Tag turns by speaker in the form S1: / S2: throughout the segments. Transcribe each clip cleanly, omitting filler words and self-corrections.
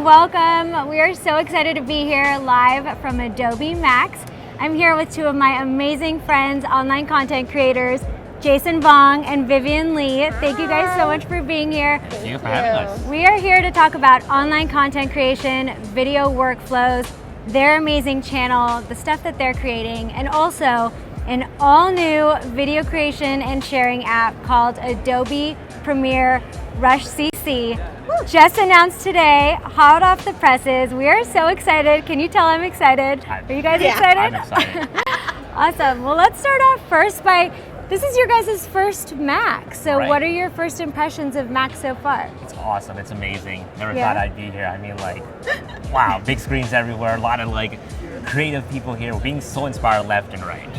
S1: welcome. We are so excited to be here live from Adobe MAX. I'm here with two of my amazing friends, online content creators, Jason Vong and Vivienne Lee. Thank you guys so much for being here.
S2: Thank you for having us.
S1: We are here to talk about online content creation, video workflows, their amazing channel, the stuff that they're creating, and also an all-new video creation and sharing app called Adobe Premiere Rush CC. Just announced today, hot off the presses. We are so excited. Can you tell I'm excited? Are you guys excited?
S2: I'm excited.
S1: Awesome. Well, let's start off first by, this is your guys' first Mac. So what are your first impressions of Mac so far?
S2: It's awesome. It's amazing. Never thought I'd be here. I mean, like, wow, big screens everywhere. A lot of like creative people here. We're being so inspired left and right.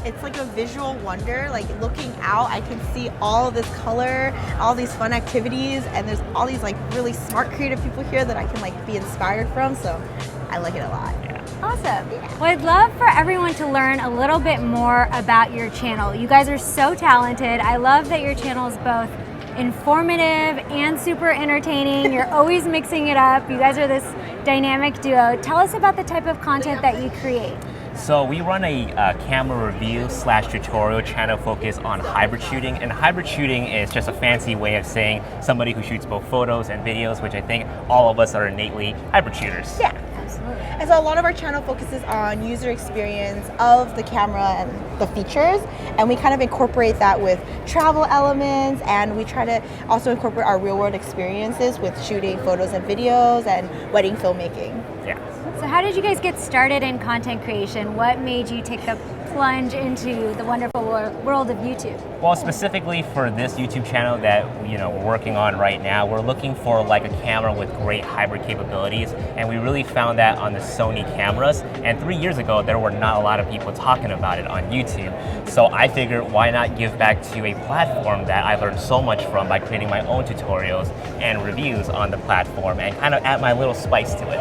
S3: It's like a visual wonder. Like looking out, I can see all of this color, all these fun activities, and there's all these like really smart creative people here that I can like be inspired from. So I like it a lot.
S1: Awesome. Well, I'd love for everyone to learn a little bit more about your channel. You guys are so talented. I love that your channel is both informative and super entertaining. You're always mixing it up. You guys are this dynamic duo. Tell us about the type of content that you create.
S2: So we run a camera review / tutorial channel focused on hybrid shooting, and hybrid shooting is just a fancy way of saying somebody who shoots both photos and videos, which I think all of us are innately hybrid shooters.
S3: Yeah, absolutely. And so a lot of our channel focuses on user experience of the camera and the features, and we kind of incorporate that with travel elements, and we try to also incorporate our real world experiences with shooting photos and videos and wedding filmmaking.
S2: Yeah.
S1: So how did you guys get started in content creation? What made you take the plunge into the wonderful world of YouTube?
S2: Well, specifically for this YouTube channel that we're working on right now, we're looking for like a camera with great hybrid capabilities, and we really found that on the Sony cameras. And 3 years ago, there were not a lot of people talking about it on YouTube. So I figured, why not give back to a platform that I learned so much from by creating my own tutorials and reviews on the platform, and kind of add my little spice to it,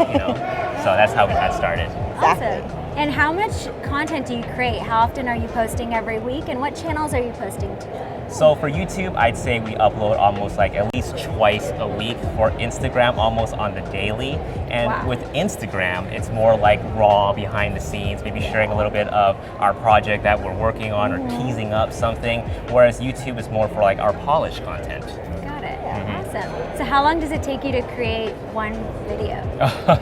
S2: So that's how we got started.
S1: Awesome. And how much content do you create? How often are you posting every week, and what channels are you posting to?
S2: So for YouTube, I'd say we upload almost like at least twice a week. For Instagram, almost on the daily. And with Instagram, it's more like raw, behind the scenes, maybe sharing a little bit of our project that we're working on or teasing up something, whereas YouTube is more for like our polished content.
S1: Got it. Awesome. So how long does it take you to create one video?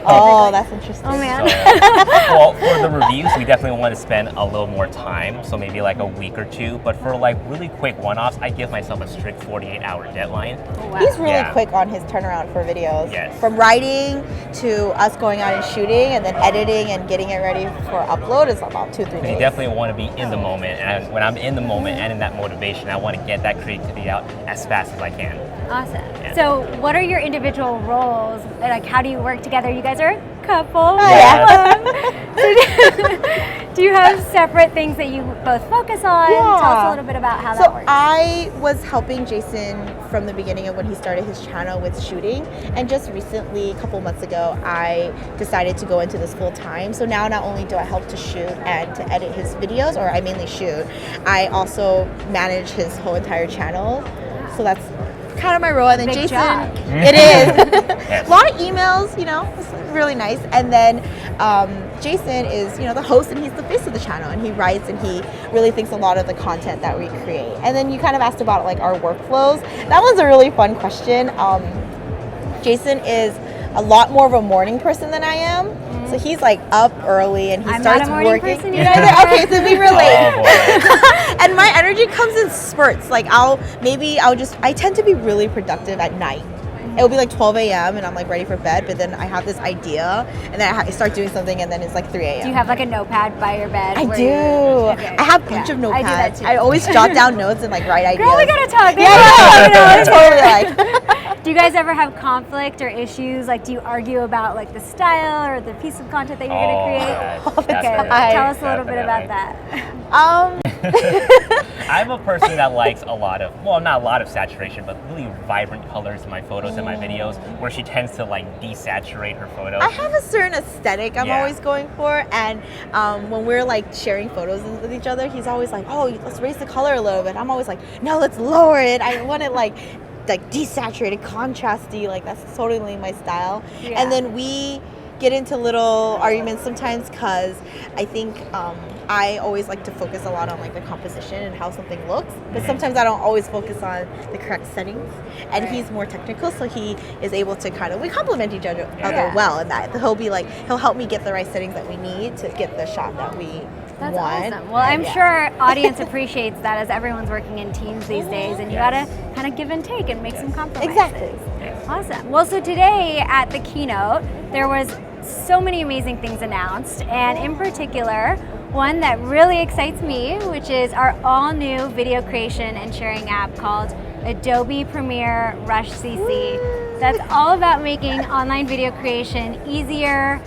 S3: Oh, that's interesting.
S1: Oh man.
S2: So, well, for the reviews, we definitely want to spend a little more time, so maybe like a week or two. But for like really quick one-offs, I give myself a strict 48-hour deadline.
S1: Oh, wow.
S3: He's really quick on his turnaround for videos.
S2: Yes.
S3: From writing to us going out and shooting, and then editing and getting it ready for upload is about 2-3 days.
S2: You definitely want to be in the moment, and when I'm in the moment and in that motivation, I want to get that creativity out as fast as I can.
S1: Awesome. Yeah. So what are your individual roles? Like, how do you work together? You guys are a couple. So do you have separate things that you both focus on? Tell us a little bit about how that works.
S3: I was helping Jason from the beginning of when he started his channel with shooting, and just recently, a couple months ago, I decided to go into this full time. So now not only do I help to shoot and to edit his videos, or I mainly shoot, I also manage his whole entire channel. So that's kind of my role. And then
S1: Big
S3: Jason,
S1: job.
S3: it is. A lot of emails, it's really nice. And then Jason is, the host, and he's the face of the channel, and he writes, and he really thinks a lot of the content that we create. And then you kind of asked about like our workflows. That was a really fun question. Jason is a lot more of a morning person than I am. So he's like up early, and he starts working.
S1: Person,
S3: okay, so we relate. And my energy comes in spurts. Like I tend to be really productive at night. It will be like 12 a.m. and I'm like ready for bed, but then I have this idea, and then I start doing something, and then it's like 3 a.m.
S1: Do you have like a notepad by your bed?
S3: I do. I have a bunch of notepads.
S1: I do that too.
S3: I always jot down notes and like write ideas.
S1: Girl, we gotta talk.
S3: Totally.
S1: Do you guys ever have conflict or issues? Like, do you argue about like the style or the piece of content that you're gonna create?
S2: Yes,
S1: tell us a little bit about that.
S2: I'm a person that likes a lot of, well, not a lot of saturation, but really vibrant colors in my photos and my videos, where she tends to like desaturate her photos.
S3: I have a certain aesthetic I'm always going for, and when we're like sharing photos with each other, he's always like, oh, let's raise the color a little bit. I'm always like, no, let's lower it. I want it like like desaturated, contrasty, like that's totally my style.
S1: Yeah.
S3: And then we get into little arguments sometimes because I think I always like to focus a lot on like the composition and how something looks, but sometimes I don't always focus on the correct settings. And he's more technical, so he is able to we complement each other well in that. He'll help me get the right settings that we need to get the shot that we
S1: That's
S3: want.
S1: awesome. Well, I'm sure our audience appreciates that as everyone's working in teams these days, and you gotta kind of give and take and make some compromises.
S3: Exactly.
S1: Awesome. Well, so today at the keynote, there was so many amazing things announced, and in particular, one that really excites me, which is our all-new video creation and sharing app called Adobe Premiere Rush CC. That's all about making online video creation easier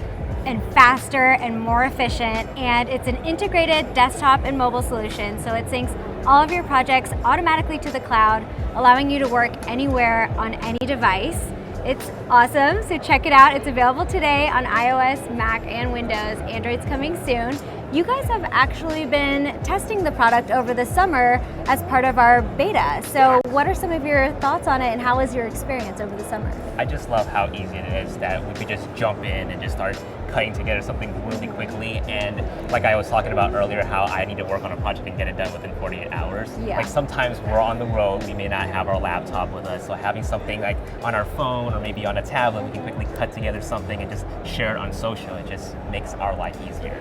S1: and faster and more efficient, and it's an integrated desktop and mobile solution, so it syncs all of your projects automatically to the cloud, allowing you to work anywhere on any device. It's awesome, so check it out. It's available today on iOS, Mac, and Windows. Android's coming soon. You guys have actually been testing the product over the summer as part of our beta. So what are some of your thoughts on it, and how was your experience over the summer?
S2: I just love how easy it is that we could just jump in and just start cutting together something really quickly. And like I was talking about earlier, how I need to work on a project and get it done within 48 hours.
S1: Yeah.
S2: Like sometimes we're on the road, we may not have our laptop with us, so having something like on our phone or maybe on a tablet, we can quickly cut together something and just share it on social. It just makes our life easier.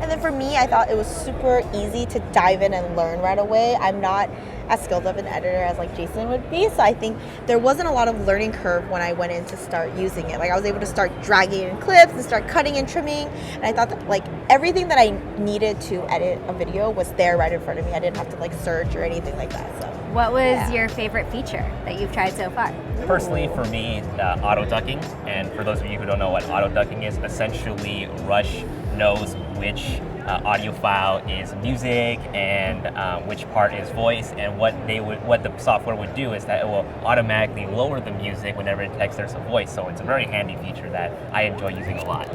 S3: And then for me, I thought it was super easy to dive in and learn right away. I'm not as skilled of an editor as like Jason would be, so I think there wasn't a lot of learning curve when I went in to start using it. Like I was able to start dragging in clips and start cutting and trimming, and I thought that like everything that I needed to edit a video was there right in front of me. I didn't have to like search or anything like that. So
S1: What was your favorite feature that you've tried so far?
S2: Personally, for me, auto ducking. And for those of you who don't know what auto ducking is, essentially Rush knows which audio file is music and which part is voice, and what the software would do is that it will automatically lower the music whenever it detects there's a voice. So it's a very handy feature that I enjoy using a lot.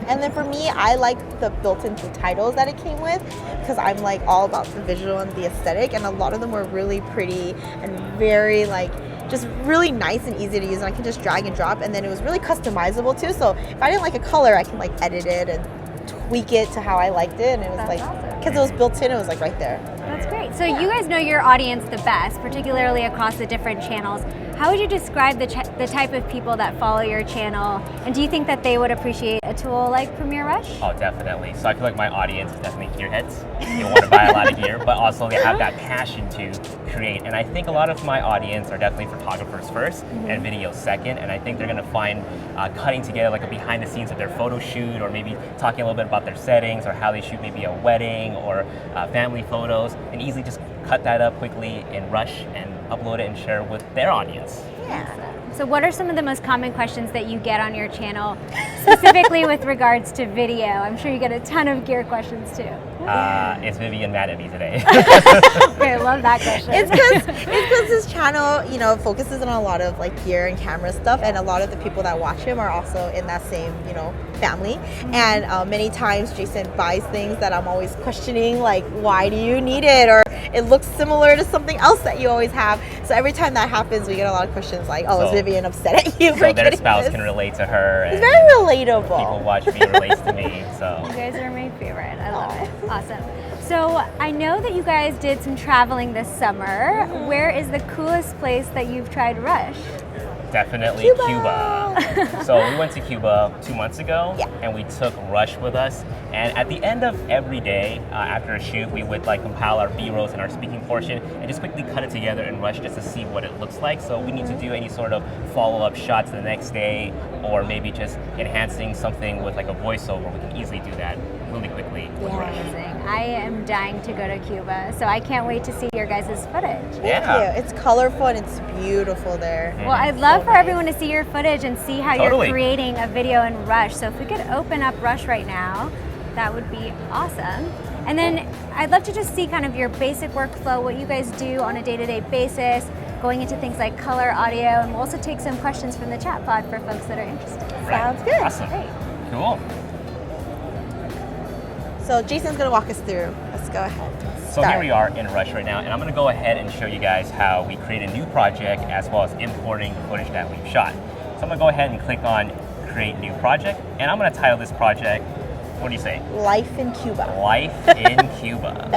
S3: And then for me, I liked the built-in titles that it came with, because I'm like all about the visual and the aesthetic, and a lot of them were really pretty and very like just really nice and easy to use, and I can just drag and drop, and then it was really customizable too. So if I didn't like a color, I can like edit it and tweak it to how I liked it, and it was like, because it was built in, it was like right there.
S1: That's great. So you guys know your audience the best, particularly across the different channels. How would you describe the type of people that follow your channel, and do you think that they would appreciate a tool like Premiere Rush?
S2: Oh, definitely. So I feel like my audience is definitely gearheads. They want to buy a lot of gear, but also they have that passion to create. And I think a lot of my audience are definitely photographers first and video second. And I think they're going to find cutting together like a behind the scenes of their photo shoot, or maybe talking a little bit about their settings or how they shoot maybe a wedding or family photos, and easily just cut that up quickly in Rush and upload it and share it with their audience.
S1: Yeah. So what are some of the most common questions that you get on your channel, specifically with regards to video? I'm sure you get a ton of gear questions too.
S2: Is Vivienne mad at me today?
S1: Okay, I love that question.
S3: It's because this channel, you know, focuses on a lot of like gear and camera stuff, and a lot of the people that watch him are also in that same, you know, family. And many times Jason buys things that I'm always questioning, like, why do you need it? Or it looks similar to something else that you always have. So every time that happens, we get a lot of questions like, oh, is Vivienne upset at you for
S2: So their
S3: getting
S2: spouse
S3: this?
S2: can relate to her.
S3: It's
S2: and
S3: very relatable.
S2: people watch me relates to me. So
S1: You guys are my favorite. I love it. Awesome. So I know that you guys did some traveling this summer. Where is the coolest place that you've tried Rush?
S2: definitely
S3: Cuba.
S2: Cuba. So we went to Cuba 2 months ago,
S3: Yeah.
S2: and we took Rush with us. And at the end of every day, after a shoot, we would like compile our B-rolls and our speaking portion and just quickly cut it together in Rush just to see what it looks like. So we need to do any sort of follow-up shots the next day, or maybe just enhancing something with like a voiceover. We can easily do that really quickly with Rush.
S1: Amazing. I am dying to go to Cuba, so I can't wait to see your guys' footage.
S2: Yeah.
S3: Thank you. It's colorful and it's beautiful there.
S1: Well, I'd love
S3: So
S1: for
S3: nice.
S1: everyone to see your footage and see how
S2: Totally.
S1: you're creating a video in Rush. So if we could open up Rush right now, that would be awesome. And then I'd love to just see kind of your basic workflow, what you guys do on a day-to-day basis, going into things like color, audio, and we'll also take some questions from the chat pod for folks that are interested.
S3: Sounds good.
S2: Awesome.
S1: Great.
S2: Cool.
S3: So Jason's gonna walk us through. Let's go ahead.
S2: So here we are in Rush right now, and I'm going to go ahead and show you guys how we create a new project as well as importing the footage that we've shot. So I'm going to go ahead and click on Create New Project, and I'm going to title this project, what do you say?
S3: Life in Cuba.
S2: Life in Cuba.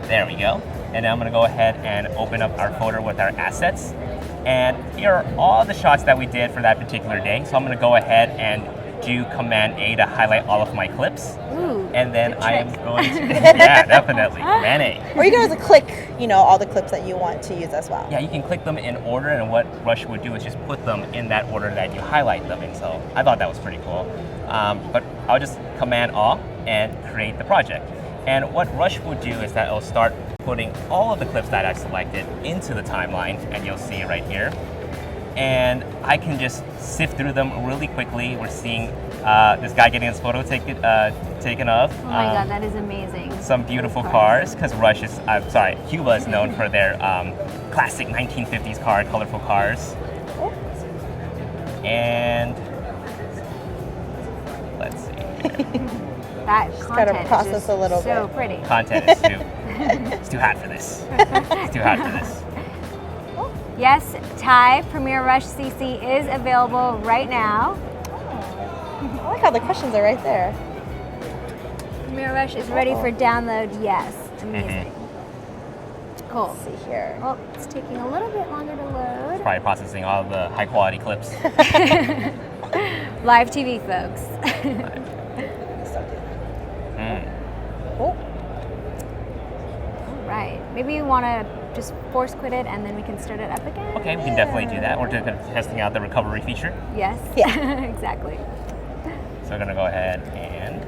S2: There we go. And now I'm going to go ahead and open up our folder with our assets. And here are all the shots that we did for that particular day. So I'm going to go ahead and do Command A to highlight all of my clips.
S1: Ooh,
S2: and then I am going to, yeah, definitely, Command A.
S3: Or you can also click, all the clips that you want to use as well.
S2: Yeah, you can click them in order, and what Rush would do is just put them in that order that you highlight them in. So I thought that was pretty cool. But I'll just Command A and create the project. And what Rush would do is that it'll start putting all of the clips that I selected into the timeline, and you'll see right here. And I can just sift through them really quickly. We're seeing this guy getting his photo taken off.
S1: Oh my God, that is amazing.
S2: Some beautiful cars, because Rush is, Cuba is known for their classic 1950s colorful cars. And let's see.
S1: That content
S3: gotta process
S1: is just
S3: a little
S1: so
S3: bit.
S1: pretty.
S2: Content is it's too hot for this. It's too hot for this.
S1: Yes, Thai Premiere Rush CC is available right now.
S3: I like how the questions are right there.
S1: Premiere Rush is ready for download. Yes, amazing. Cool.
S3: Let's see here.
S1: Well, it's taking a little bit longer to load.
S2: Probably processing all of the high quality clips.
S1: Live TV, folks.
S3: Oh.
S1: All right. Maybe you want to just force quit it and then we can start it up again?
S2: Okay, we can definitely do that. We're just testing out the recovery feature.
S1: Yes.
S3: Yeah.
S1: Exactly.
S2: So we're gonna go ahead and.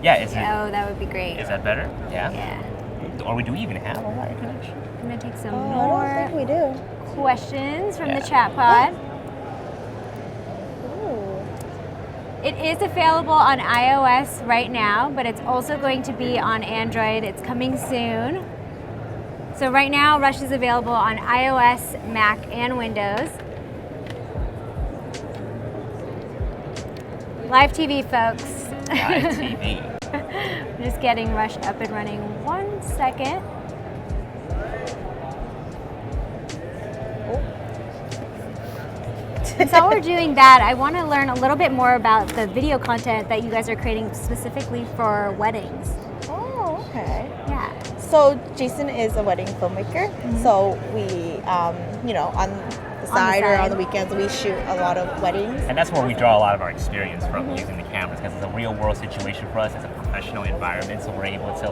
S2: Yeah, is it?
S1: Oh, that would be great.
S2: Is that better? Yeah.
S1: Yeah.
S2: Or do we even have a wire connection?
S1: I'm gonna take some
S3: I
S1: more
S3: don't think we do.
S1: questions from
S2: Yeah.
S1: the chat pod.
S3: Ooh.
S1: It is available on iOS right now, but it's also going to be on Android. It's coming soon. So right now, Rush is available on iOS, Mac, and Windows. Live TV, folks.
S2: Live TV.
S1: I'm just getting Rush up and running. 1 second. And so while we're doing that, I want to learn a little bit more about the video content that you guys are creating specifically for weddings.
S3: Oh, okay.
S1: Yeah.
S3: So Jason is a wedding filmmaker. So we, on the side or on the weekends, we shoot a lot of weddings.
S2: And that's where we draw a lot of our experience from using the cameras, because it's a real world situation for us. It's a professional environment, so we're able to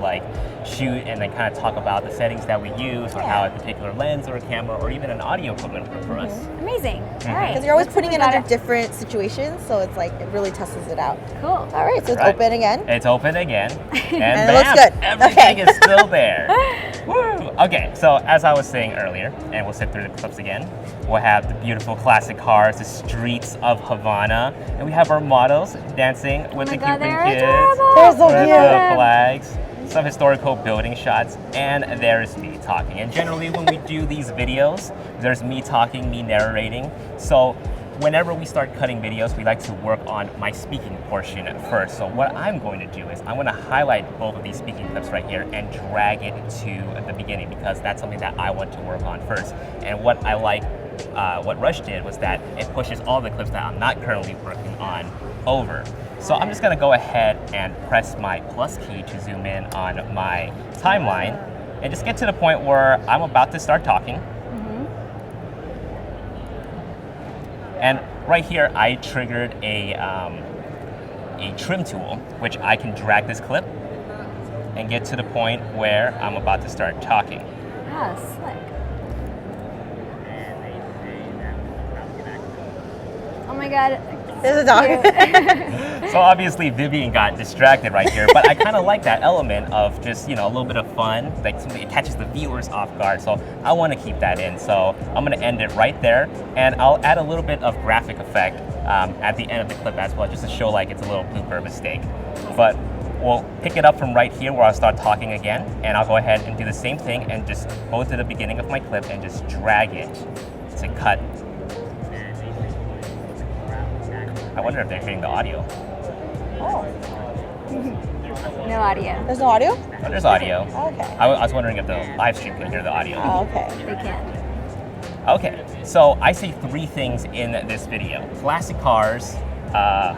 S2: shoot and then kind of talk about the settings that we use, or how a particular lens or a camera or even an audio equipment for us.
S1: Amazing. All right.
S3: Because you're always
S1: Looks like
S3: putting
S1: we
S3: it
S1: got
S3: under different situations, so it's like it really tests it out.
S1: Cool.
S3: All right, so it's
S2: Right.
S3: open again.
S2: It's open again, and,
S3: And it looks
S2: bam,
S3: good.
S2: everything
S3: Okay.
S2: is still there. Woo! Okay, so as I was saying earlier, and we'll sit through the clips again, we'll have the beautiful classic cars, the streets of Havana, and we have our models dancing with the
S1: God,
S2: Cuban
S1: they're
S2: kids,
S1: adorable.
S3: They're so
S2: with
S3: cute.
S2: the flags, some historical building shots, and there's me talking. And generally when we do these videos, there's me talking, me narrating. So whenever we start cutting videos, we like to work on my speaking portion first. So what I'm going to do is I'm going to highlight both of these speaking clips right here and drag it to the beginning, because that's something that I want to work on first. And what I like, what Rush did was that it pushes all the clips that I'm not currently working on over. So I'm just going to go ahead and press my plus key to zoom in on my timeline and just get to the point where I'm about to start talking. And right here, I triggered a trim tool, which I can drag this clip and get to the point where I'm about to start talking.
S1: Oh, slick. Oh my God.
S3: There's a dog.
S2: So obviously Vivienne got distracted right here, but I kind of like that element of just, a little bit of fun, like something that catches the viewers off guard. So I want to keep that in. So I'm going to end it right there, and I'll add a little bit of graphic effect at the end of the clip as well, just to show like it's a little blooper mistake. But we'll pick it up from right here where I'll start talking again, and I'll go ahead and do the same thing and just go to the beginning of my clip and just drag it to cut. I wonder if they're hearing the audio.
S3: Oh.
S1: No audio.
S3: There's no audio?
S2: Oh, there's audio.
S3: Okay.
S2: I was wondering if the live stream can hear the audio.
S3: Oh, okay.
S1: They can.
S2: Okay, so I see 3 things in this video. Classic cars,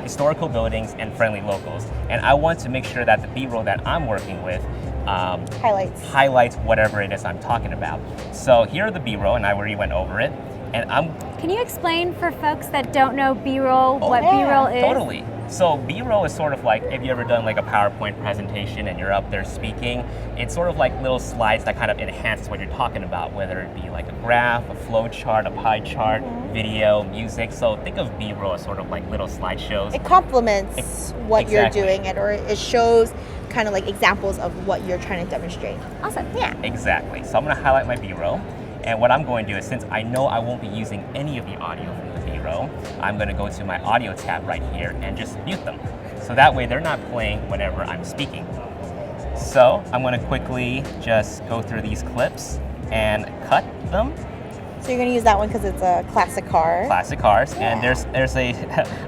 S2: historical buildings, and friendly locals. And I want to make sure that the B-roll that I'm working with highlights whatever it is I'm talking about. So here are the B-roll, and I already went over it. And
S1: Can you explain for folks that don't know B-roll what B-roll is?
S2: Totally. So B-roll is sort of like, if you ever done like a PowerPoint presentation and you're up there speaking, it's sort of like little slides that kind of enhance what you're talking about, whether it be like a graph, a flow chart, a pie chart, video, music. So think of B-roll as sort of like little slideshows.
S3: It complements what you're doing, or it shows kind of like examples of what you're trying to demonstrate.
S1: Awesome.
S3: Yeah.
S2: Exactly. So I'm going to highlight my B-roll. And what I'm going to do is, since I know I won't be using any of the audio from the B-roll, I'm going to go to my audio tab right here and just mute them. So that way they're not playing whenever I'm speaking. So I'm going to quickly just go through these clips and cut them.
S3: So you're going to use that one because it's a classic car.
S2: Classic cars. Yeah. And there's a,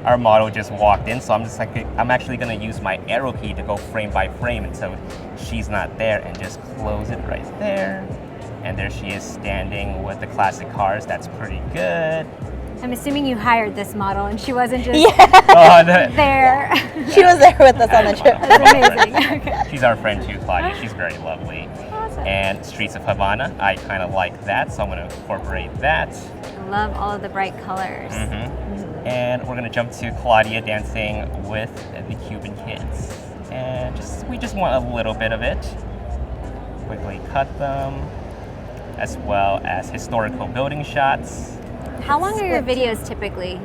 S2: our model just walked in, so I'm actually going to use my arrow key to go frame by frame until she's not there, and just close it right there. And there she is standing with the classic cars. That's pretty good.
S1: I'm assuming you hired this model and she wasn't just there.
S3: She was there with us on the trip.
S1: That's amazing. Okay.
S2: She's our friend too, Claudia. She's very lovely.
S1: Awesome.
S2: And Streets of Havana, I kind of like that, so I'm going to incorporate that.
S1: I love all of the bright colors.
S2: And we're going to jump to Claudia dancing with the Cuban kids. And we just want a little bit of it. Quickly cut them, as well as historical building shots.
S1: How long are your videos typically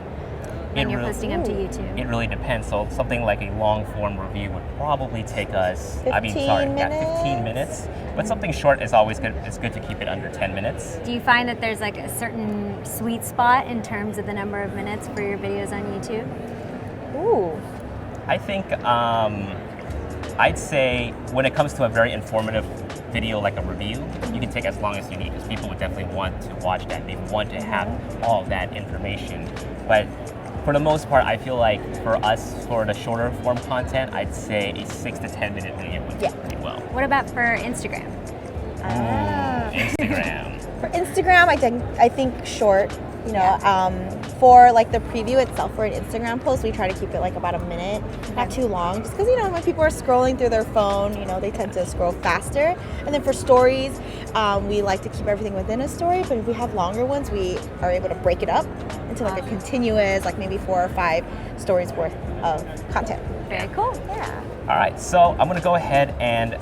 S1: when you're posting them to YouTube?
S2: It really depends. So something like a long form review would probably take us,
S3: 15
S2: minutes. But something short is always good. It's good to keep it under 10 minutes.
S1: Do you find that there's like a certain sweet spot in terms of the number of minutes for your videos on YouTube?
S3: Ooh.
S2: I think I'd say when it comes to a very informative video like a review, you can take as long as you need, because people would definitely want to watch that. They want to have all of that information. But for the most part, I feel like for us, for the shorter form content, I'd say a 6 to 10 minute video would do pretty well.
S1: What about for Instagram?
S2: Instagram.
S3: For Instagram, I think short. You know, for like the preview itself for an Instagram post, we try to keep it like about a minute, not too long, just because, you know, when people are scrolling through their phone, you know, they tend to scroll faster. And then for stories, we like to keep everything within a story, but if we have longer ones, we are able to break it up into like a continuous, like maybe 4 or 5 stories worth of content.
S1: Very cool.
S3: Yeah.
S2: All right, so I'm gonna go ahead and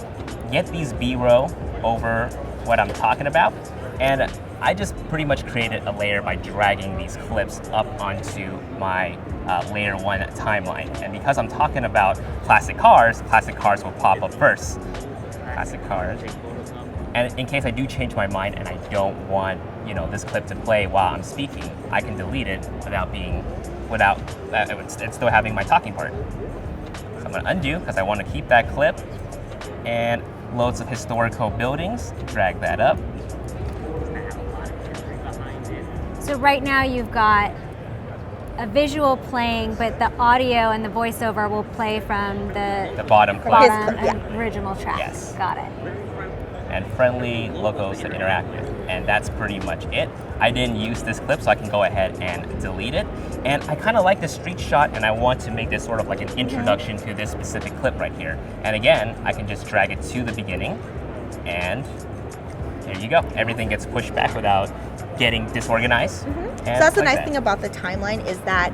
S2: get these B-roll over what I'm talking about. And I just pretty much created a layer by dragging these clips up onto my layer 1 timeline. And because I'm talking about classic cars will pop up first. Classic cars. And in case I do change my mind and I don't want, you know, this clip to play while I'm speaking, I can delete it without it's still having my talking part. So I'm gonna undo because I want to keep that clip, and loads of historical buildings, drag that up.
S1: So right now you've got a visual playing, but the audio and the voiceover will play from the
S2: bottom clip.
S1: and original track.
S2: Yes.
S1: Got it.
S2: And friendly logos to interact with. And that's pretty much it. I didn't use this clip, so I can go ahead and delete it. And I kind of like the street shot, and I want to make this sort of like an introduction to this specific clip right here. And again, I can just drag it to the beginning, and there you go. Everything gets pushed back without getting disorganized.
S3: So that's the nice thing about the timeline, is that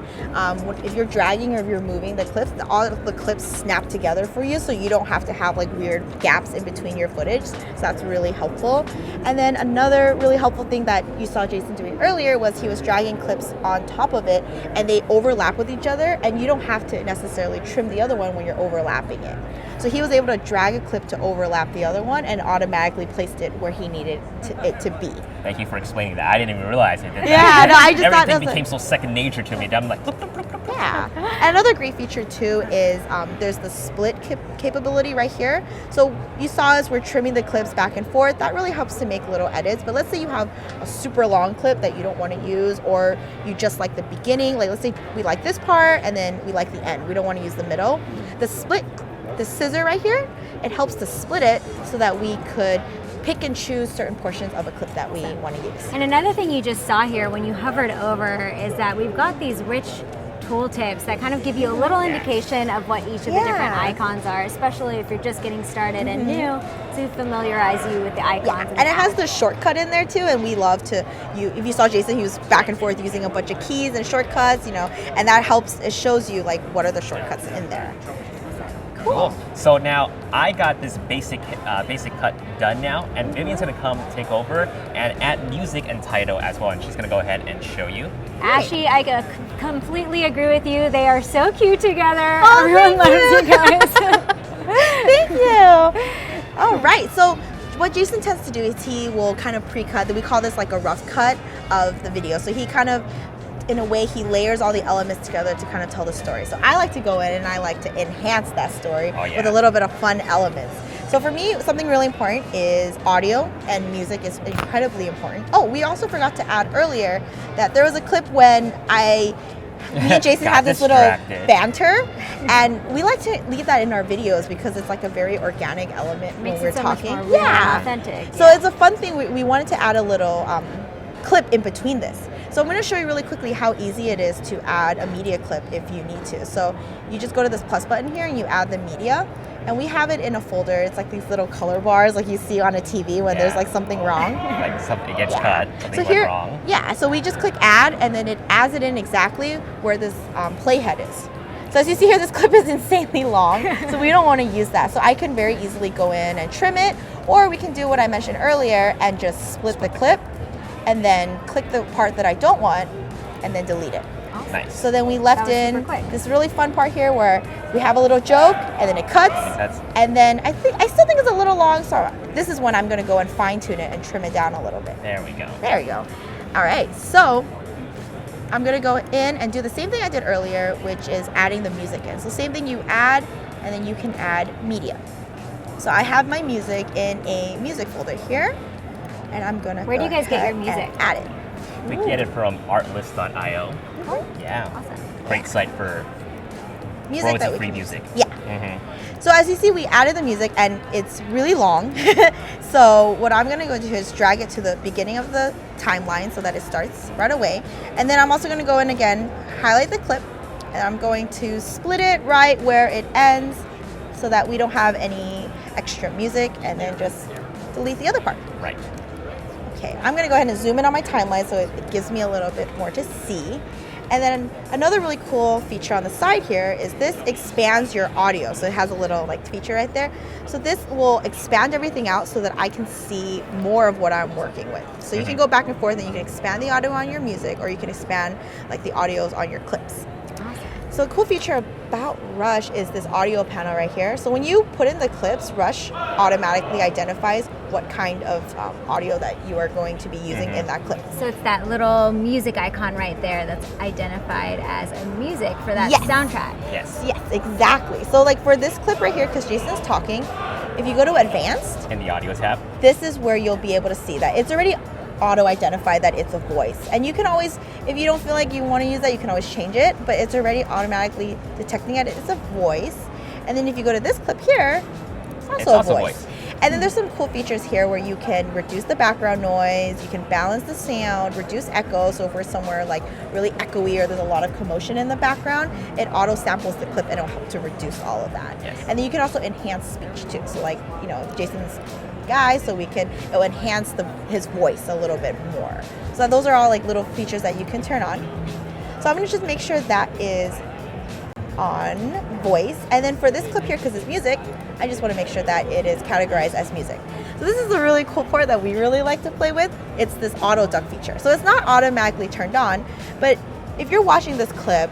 S3: if you're dragging or if you're moving the clips, all of the clips snap together for you, so you don't have to have like weird gaps in between your footage. So that's really helpful. And then another really helpful thing that you saw Jason doing earlier was he was dragging clips on top of it, and they overlap with each other, and you don't have to necessarily trim the other one when you're overlapping it. So he was able to drag a clip to overlap the other one and automatically placed it where he needed it to be.
S2: Thank you for explaining that. I didn't even realize it did that.
S3: Yeah, no, I just thought
S2: everything became so second nature to me. I'm like,
S3: yeah. Another great feature too is there's the split capability right here. So you saw as we're trimming the clips back and forth, that really helps to make little edits. But let's say you have a super long clip that you don't want to use, or you just like the beginning. Like let's say we like this part and then we like the end. We don't want to use the middle. The split the scissor right here, it helps to split it so that we could pick and choose certain portions of a clip that we want to use.
S1: And another thing you just saw here when you hovered over is that we've got these rich tooltips that kind of give you a little indication of what each of the different icons are, especially if you're just getting started and new, to familiarize you with the icons.
S3: And it has the shortcut in there too, and we love to, if you saw Jason, he was back and forth using a bunch of keys and shortcuts, you know, and that helps, it shows you like what are the shortcuts in there.
S2: Cool. So now I got this basic cut done now, and Vivienne's gonna come take over and add music and title as well, and she's gonna go ahead and show you.
S1: Ashley, I completely agree with you. They are so cute together.
S3: Oh,
S1: Everyone loves you guys.
S3: Thank you. All right, so what Jason tends to do is he will kind of pre-cut, we call this like a rough cut of the video. So he kind of, in a way, he layers all the elements together to kind of tell the story. So I like to go in and I like to enhance that story with a little bit of fun elements. So for me, something really important is audio, and music is incredibly important. Oh, we also forgot to add earlier that there was a clip when me and Jason had this little banter, and we like to leave that in our videos because it's like a very organic element when we're talking.
S1: Much more real and authentic.
S3: So it's a fun thing. We wanted to add a little clip in between this. So I'm going to show you really quickly how easy it is to add a media clip if you need to. So you just go to this plus button here and you add the media, and we have it in a folder. It's like these little color bars like you see on a TV when there's like something wrong.
S2: Like something gets cut, something
S3: went
S2: wrong.
S3: Yeah, so we just click add, and then it adds it in exactly where this playhead is. So as you see here, this clip is insanely long, so we don't want to use that. So I can very easily go in and trim it, or we can do what I mentioned earlier and just split the clip, and then click the part that I don't want, and then delete it.
S1: Awesome.
S2: Nice.
S3: So then we left in this really fun part here where we have a little joke, and then it cuts, and then I still think it's a little long, so this is when I'm going to go and fine tune it and trim it down a little bit.
S2: There we go.
S3: There we go. All right, so I'm going to go in and do the same thing I did earlier, which is adding the music in. So same thing, you add, and then you can add media. So I have my music in a music folder here, and I'm gonna.
S1: Where do you guys get your music?
S3: Add it.
S2: We get it from artlist.io. Yeah.
S1: Awesome.
S2: Great site for
S3: music that
S2: free music.
S3: Yeah. So as you see, we added the music, and it's really long. So what I'm gonna go do is drag it to the beginning of the timeline so that it starts right away. And then I'm also gonna go in again, highlight the clip, and I'm going to split it right where it ends so that we don't have any extra music, and then just delete the other part.
S2: Right.
S3: Okay, I'm gonna go ahead and zoom in on my timeline so it gives me a little bit more to see. And then another really cool feature on the side here is this expands your audio. So it has a little like feature right there. So this will expand everything out so that I can see more of what I'm working with. So you can go back and forth, and you can expand the audio on your music, or you can expand like the audios on your clips. So a cool feature about Rush is this audio panel right here. So when you put in the clips, Rush automatically identifies what kind of audio that you are going to be using in that clip.
S1: So it's that little music icon right there that's identified as a music for that soundtrack.
S2: Yes.
S3: Yes, exactly. So like for this clip right here, because Jason's talking, if you go to advanced,
S2: in the audio tab,
S3: this is where you'll be able to see that. It's already auto-identify that it's a voice. And you can always, if you don't feel like you want to use that, you can always change it, but it's already automatically detecting it. It's a voice. And then if you go to this clip here, it's also a voice. And then there's some cool features here where you can reduce the background noise, you can balance the sound, reduce echo. So if we're somewhere like really echoey or there's a lot of commotion in the background, it auto samples the clip and it'll help to reduce all of that.
S2: Yes.
S3: And then you can also enhance speech too. So like, you know, Jason's guy, so it'll enhance his voice a little bit more. So those are all like little features that you can turn on. So I'm gonna just make sure that is on voice. And then for this clip here, because it's music, I just want to make sure that it is categorized as music. So this is a really cool part that we really like to play with. It's this auto duck feature. So it's not automatically turned on, but if you're watching this clip,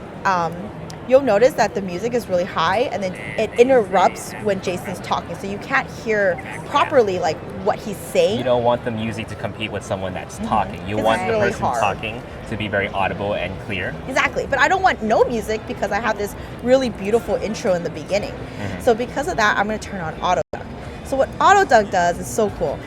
S3: you'll notice that the music is really high, and then it interrupts when Jason's talking, so you can't hear properly like what he's saying.
S2: You don't want the music to compete with someone that's talking. You want the person talking to be very audible and clear.
S3: Exactly, but I don't want no music because I have this really beautiful intro in the beginning. So because of that, I'm going to turn on auto duck. So what auto duck does is so cool.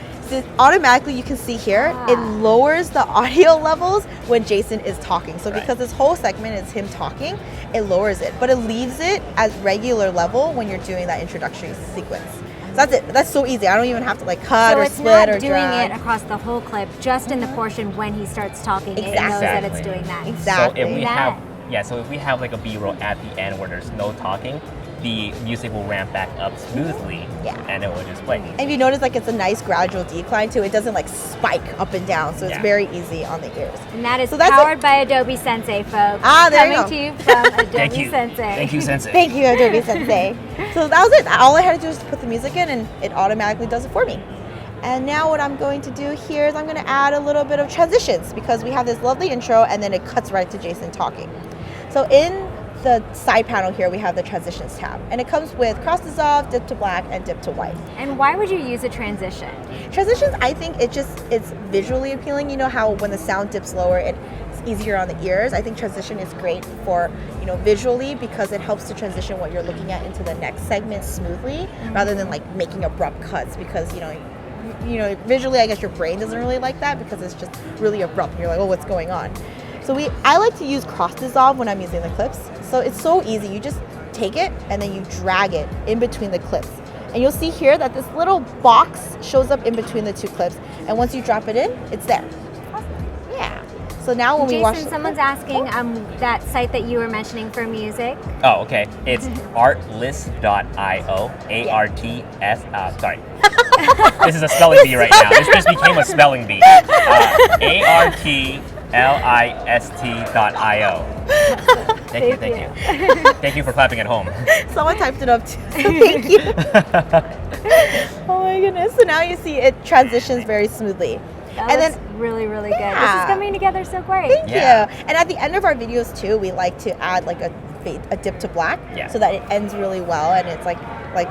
S3: automatically, you can see here, it lowers the audio levels when Jason is talking. So because this whole segment is him talking, it lowers it, but it leaves it at regular level when you're doing that introductory sequence. So that's it. That's so easy. I don't even have to like cut or split or drag.
S1: So it's not doing it across the whole clip, just in the portion when he starts talking. It knows that it's doing that.
S3: Exactly.
S2: So if we have like a B-roll at the end where there's no talking, the music will ramp back up smoothly, and it will just play.
S3: And if you notice, like, it's a nice gradual decline too. It doesn't like spike up and down, so it's very easy on the ears.
S1: And that is powered by Adobe Sensei, folks.
S3: There you go.
S1: Coming to you from Adobe
S2: Thank you.
S1: Sensei.
S2: Thank you, Sensei.
S3: Thank you, Adobe Sensei. So that was it. All I had to do was put the music in, and it automatically does it for me. And now what I'm going to do here is I'm going to add a little bit of transitions, because we have this lovely intro, and then it cuts right to Jason talking. So in the side panel here, we have the transitions tab, and it comes with cross dissolve, dip to black, and dip to white.
S1: And why would you use a transition?
S3: Transitions, I think it's visually appealing. You know how when the sound dips lower, it's easier on the ears. I think transition is great for, visually, because it helps to transition what you're looking at into the next segment smoothly, rather than like making abrupt cuts, because visually, I guess your brain doesn't really like that, because it's just really abrupt. You're like, oh, what's going on? So I like to use cross dissolve when I'm using the clips. So it's so easy. You just take it and then you drag it in between the clips. And you'll see here that this little box shows up in between the two clips. And once you drop it in, it's there. Yeah. So now when we watch...
S1: Jason, someone's asking that site that you were mentioning for music.
S2: Oh, okay. It's artlist.io. A-R-T-S... sorry. This is a spelling bee right now. This just became a spelling bee. artlist.io. Thank you. Thank you for clapping at home.
S3: Someone typed it up too, so thank you. Oh my goodness. So now you see it transitions very smoothly.
S1: That's really, really good. This is coming together so great.
S3: Thank you. And at the end of our videos too, we like to add like a dip to black, so that it ends really well, and it's like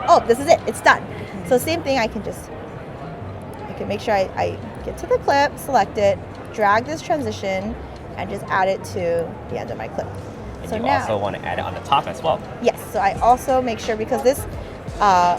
S3: oh, this is it, it's done. So same thing, I can make sure I get to the clip, select it, drag this transition, and just add it to the end of my clip.
S2: And you also want to add it on the top as well.
S3: Yes, so I also make sure, because this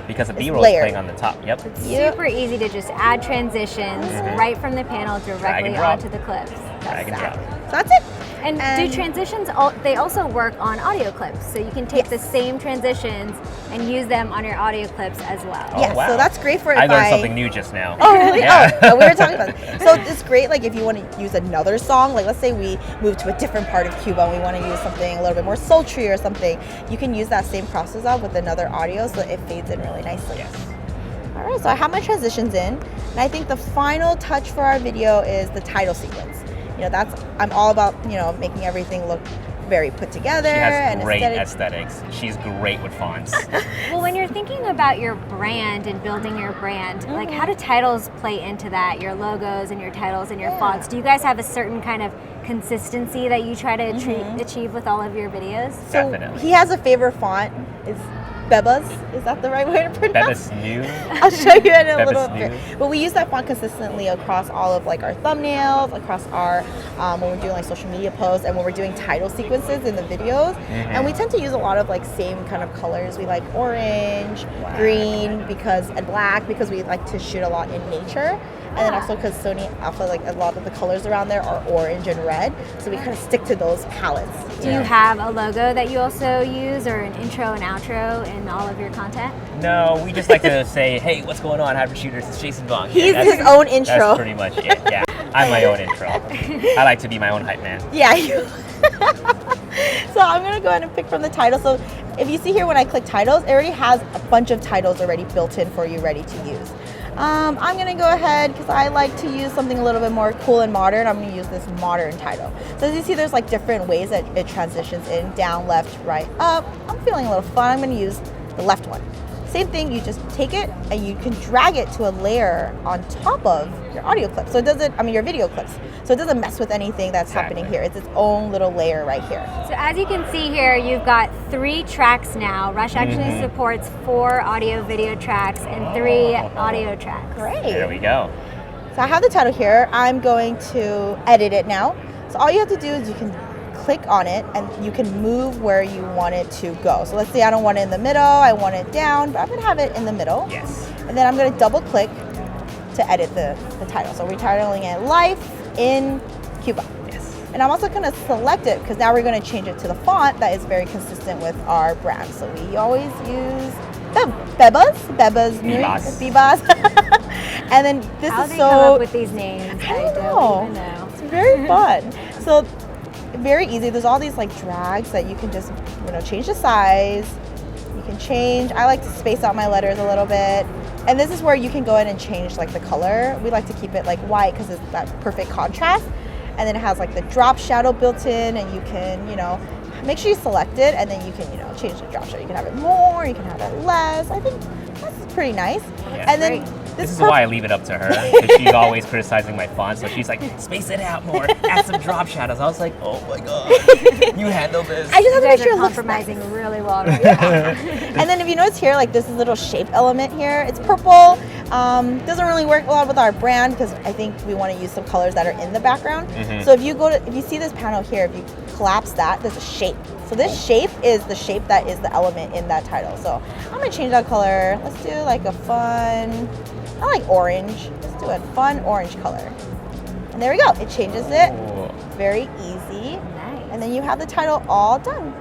S2: because the B-roll is playing on the top. Yep.
S1: It's super easy to just add transitions right from the panel directly onto the clips.
S2: Drag and drop.
S3: So that's it.
S1: And do transitions, they also work on audio clips, so you can take the same transitions and use them on your audio clips as well.
S3: Yes, so that's great for
S2: I learned something new just now.
S3: Oh, really? Yeah. Oh, we were talking about it. So it's great, like if you want to use another song, like let's say we move to a different part of Cuba and we want to use something a little bit more sultry or something, you can use that same cross dissolve with another audio, so it fades in really nicely.
S2: Yes.
S3: All right, so I have my transitions in, and I think the final touch for our video is the title sequence. I'm all about, making everything look very put together.
S2: She has
S3: and
S2: great aesthetics. She's great with fonts.
S1: Well, when you're thinking about your brand and building your brand, like how do titles play into that? Your logos and your titles and your fonts. Do you guys have a certain kind of consistency that you try to achieve with all of your videos?
S3: So
S2: Definitely.
S3: He has a favorite font. It's Bebas. Is that the right way to pronounce it?
S2: Bebas New.
S3: I'll show you in a little
S2: New.
S3: bit. But we use that font consistently across all of like our thumbnails, across our when we're doing like social media posts, and when we're doing title sequences in the videos. And we tend to use a lot of like same kind of colors. We like orange, green, and black, because we like to shoot a lot in nature. And then also because Sony Alpha, like a lot of the colors around there are orange and red, so we kind of stick to those palettes.
S1: Do you have a logo that you also use, or an intro and outro in all of your content?
S2: No, we just like to say, hey, what's going on, Hybrid Shooters? It's Jason Vong.
S3: He's his own intro.
S2: That's pretty much it, yeah. I'm my own intro. I like to be my own hype man.
S3: Yeah, you. So I'm going to go ahead and pick from the title. So if you see here when I click titles, it already has a bunch of titles already built in for you, ready to use. I'm going to go ahead, because I like to use something a little bit more cool and modern. I'm going to use this modern title. So as you see, there's like different ways that it transitions in, down, left, right, up. I'm feeling a little fun. I'm going to use the left one. Same thing, you just take it and you can drag it to a layer on top of your audio clips. So it doesn't, your video clips. So it doesn't mess with anything that's happening here. It's its own little layer right here.
S1: So as you can see here, you've got 3 tracks now. Rush actually supports 4 audio video tracks and 3 audio tracks.
S3: Great.
S2: There we go.
S3: So I have the title here. I'm going to edit it now. So all you have to do is you can click on it and you can move where you want it to go. So let's say I don't want it in the middle, I want it down, but I'm going to have it in the middle.
S2: Yes.
S3: And then I'm going to double click to to edit the title. So we're titling it Life in Cuba.
S2: Yes.
S3: And I'm also going to select it because now we're going to change it to the font that is very consistent with our brand. So we always use Bebas. And then this
S1: How
S3: is
S1: they
S3: so...
S1: come up with these names, I don't even know.
S3: It's very fun. So very easy. There's all these like drags that you can just, change the size. You can change. I like to space out my letters a little bit. And this is where you can go in and change like the color. We like to keep it like white because it's that perfect contrast. And then it has like the drop shadow built in, and you can, make sure you select it, and then you can, change the drop shadow. You can have it more, you can have it less. I think that's pretty nice.
S2: Yeah.
S3: And then
S2: this is why I leave it up to her, because she's always criticizing my font. So she's like, space it out more, add some drop shadows. I was like, oh my god, you handle this.
S3: I just have to
S1: You
S3: make
S1: guys
S3: sure
S1: are
S3: it looks
S1: compromising
S3: nice.
S1: really well right now.
S3: And then if you notice here, like this little shape element here, it's purple. Doesn't really work well with our brand because I think we want to use some colors that are in the background. So if you see this panel here, if you collapse that, there's a shape. So this shape is the shape that is the element in that title. So I'm gonna change that color. Let's do like a fun, I like orange. Let's do a fun orange color. And there we go. It changes it. Very easy.
S1: Nice.
S3: And then you have the title all done.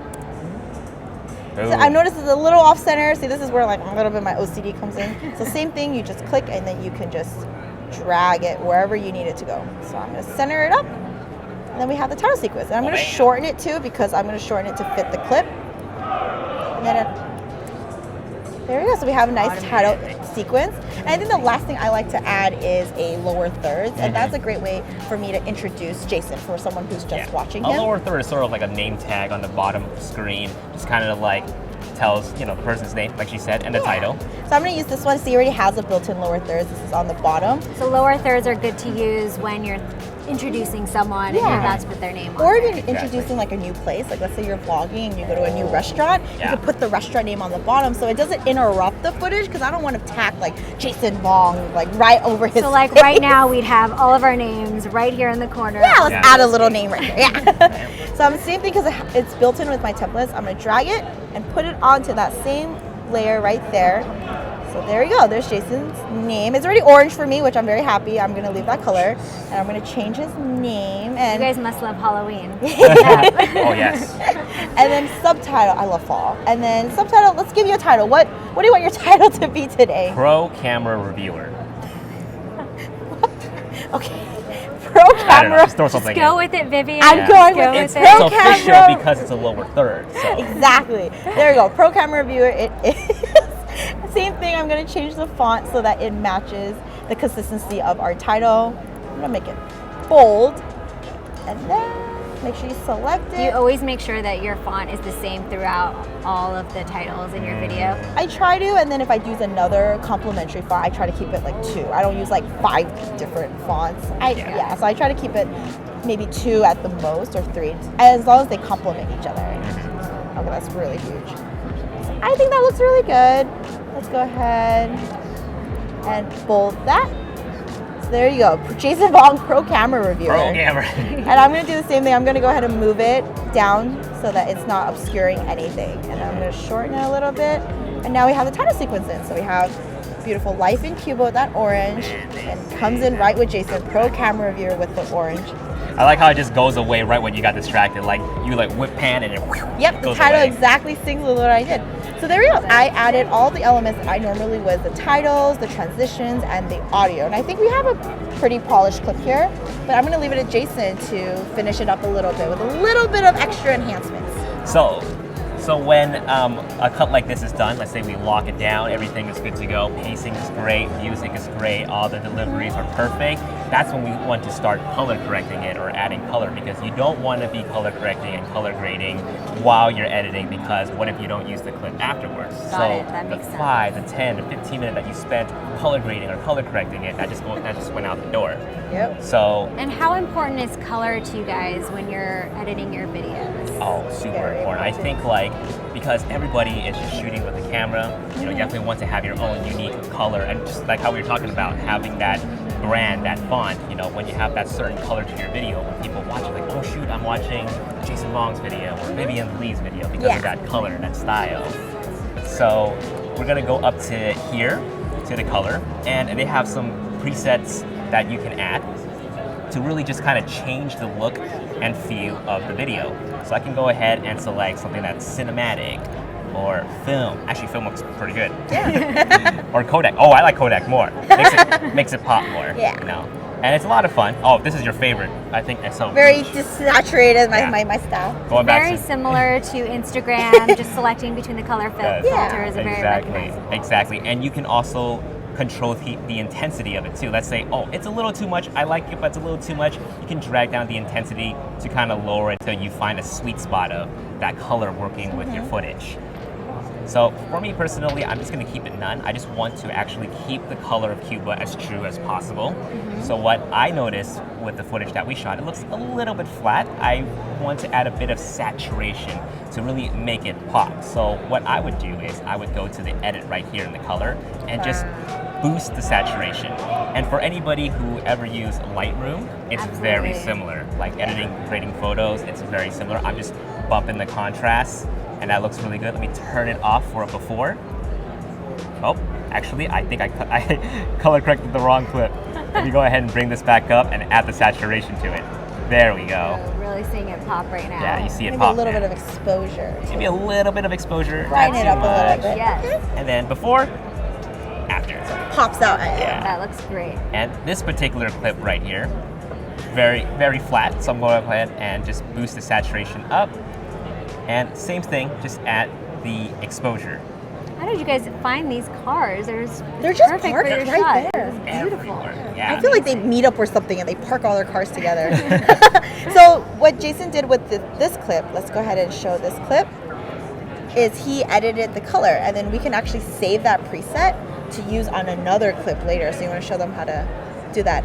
S3: So I've noticed it's a little off center. See, this is where like a little bit my OCD comes in. So same thing, you just click and then you can just drag it wherever you need it to go. So I'm gonna center it up. And then we have the title sequence. And I'm gonna shorten it too because I'm gonna shorten it to fit the clip. And then there we go. So we have a nice title sequence. And I think the last thing I like to add is a lower thirds. And that's a great way for me to introduce Jason for someone who's just watching him.
S2: A lower third is sort of like a name tag on the bottom of the screen. Just kind of like tells, the person's name, like she said, and the title.
S3: So I'm gonna use this one. See, it already has a built-in lower thirds. This is on the bottom.
S1: So lower thirds are good to use when you're introducing someone and you're about to put their name on
S3: Or
S1: it.
S3: even introducing like a new place. Like let's say you're vlogging and you go to a new restaurant, you can put the restaurant name on the bottom so it doesn't interrupt the footage because I don't want to tack like Jason Vong like right over his
S1: So like
S3: face.
S1: right now we'd have all of our names right here in the corner.
S3: Yeah, let's add a little name right here. Yeah. So I'm the same thing because it's built in with my templates. I'm gonna drag it and put it onto that same layer right there. So there you go, there's Jason's name. It's already orange for me, which I'm very happy. I'm gonna leave that color. And I'm gonna change his name. And
S1: You guys must love Halloween.
S2: Oh yes.
S3: And then subtitle, I love fall. And then subtitle, let's give you a title. What do you want your title to be today?
S2: Pro camera reviewer.
S3: Okay. Pro
S2: I don't know,
S3: camera.
S2: just throw something
S1: Go
S2: in.
S1: with it, Vivienne.
S3: I'm going
S1: Go
S3: with
S2: It's
S3: it.
S1: it.
S3: Pro
S2: official
S3: camera.
S2: because it's a lower third. So.
S3: Exactly. There you go. Pro camera reviewer. It is. Same thing. I'm going to change the font so that it matches the consistency of our title. I'm going to make it bold. And then make sure you select it.
S1: Do you always make sure that your font is the same throughout all of the titles in your video?
S3: I try to, and then if I use another complementary font, I try to keep it like 2. I don't use like 5 different fonts. So I try to keep it maybe 2 at the most, or 3, as long as they complement each other. Okay, that's really huge. So I think that looks really good. Let's go ahead and bold that. So there you go, Jason Vong Pro Camera Reviewer.
S2: Pro camera.
S3: And I'm going to do the same thing. I'm going to go ahead and move it down so that it's not obscuring anything. And I'm going to shorten it a little bit. And now we have the title sequence in. So we have beautiful Life in Cuba with that orange. And comes in right with Jason, Pro Camera Reviewer with the orange.
S2: I like how it just goes away right when you got distracted. Like you like whip pan and it
S3: Yep, the
S2: goes
S3: title
S2: away.
S3: exactly syncs with what I did. So there we go. I added all the elements that I normally would, the titles, the transitions, and the audio. And I think we have a pretty polished clip here, but I'm gonna leave it to Jason to finish it up a little bit with a little bit of extra enhancements.
S2: So when a cut like this is done, let's say we lock it down, everything is good to go, pacing is great, music is great, all the deliveries are perfect, that's when we want to start color correcting it or adding color, because you don't want to be color correcting and color grading while you're editing, because what if you don't use the clip afterwards?
S1: Got it. That makes
S2: the
S1: sense.
S2: 5, the 10, the 15 minutes that you spent color grading or color correcting it, that just went out the door.
S3: Yep.
S2: So
S1: And how important is color to you guys when you're editing your videos?
S2: super
S3: Very
S2: important. I think because everybody is just shooting with a camera, you definitely want to have your own unique color, and just like how we were talking about having that brand, that font, when you have that certain color to your video, when people watch it, like, oh shoot, I'm watching Jason Vong's video or Vivienne Lee's video because of that color, that style. So we're gonna go up to here, to the color, and they have some presets that you can add to really just kind of change the look and feel of the video. So I can go ahead and select something that's cinematic or film. Actually, film looks pretty good.
S3: Yeah.
S2: Or Kodak. Oh, I like Kodak more. Makes it pop more.
S3: Yeah.
S2: You know? And it's a lot of fun. Oh, this is your favorite. I think it's so
S3: Very
S2: niche.
S3: desaturated,
S2: Yeah.
S3: my style.
S2: Going back
S1: Very
S2: to
S1: similar to Instagram, just selecting between the color
S2: Yes.
S1: filters are very
S2: Exactly.
S1: recognizable.
S2: Exactly. And you can also control the intensity of it too. Let's say, oh, it's a little too much. I like it, but it's a little too much. You can drag down the intensity to kind of lower it till you find a sweet spot of that color working with your footage. So for me personally, I'm just going to keep it none. I just want to actually keep the color of Cuba as true as possible. So what I noticed with the footage that we shot, it looks a little bit flat. I want to add a bit of saturation to really make it pop. So what I would do is I would go to the edit right here in the color and just boost the saturation. And for anybody who ever used Lightroom, it's very
S1: Absolutely.
S2: similar. Like editing, creating photos, it's very similar. I'm just bumping the contrast, and that looks really good. Let me turn it off for a before. Oh, actually, I think I color corrected the wrong clip. Let me go ahead and bring this back up and add the saturation to it. There we go.
S1: So really seeing it pop right now.
S2: Yeah, you see it
S3: Maybe
S2: pop.
S3: a little
S2: now.
S3: bit of exposure.
S2: Maybe a little bit of exposure.
S3: Brighten
S2: not
S3: it
S2: too
S3: up a little
S2: much.
S3: bit.
S1: Yes,
S2: And then before, after.
S3: Pops out at you.
S2: Yeah.
S1: that looks great.
S2: And this particular clip right here, very, very flat. So I'm going to go ahead and just boost the saturation up. And same thing, just add the exposure.
S1: How did you guys find these cars? They're just
S3: just
S1: perfect
S3: parked
S1: for your
S3: right
S1: shot.
S3: there.
S1: It's beautiful.
S2: Everywhere. Yeah.
S3: I feel like they meet up or something and they park all their cars together. So what Jason did with this clip, let's go ahead and show this clip, is he edited the color, and then we can actually save that preset to use on another clip later. So you want to show them how to do that?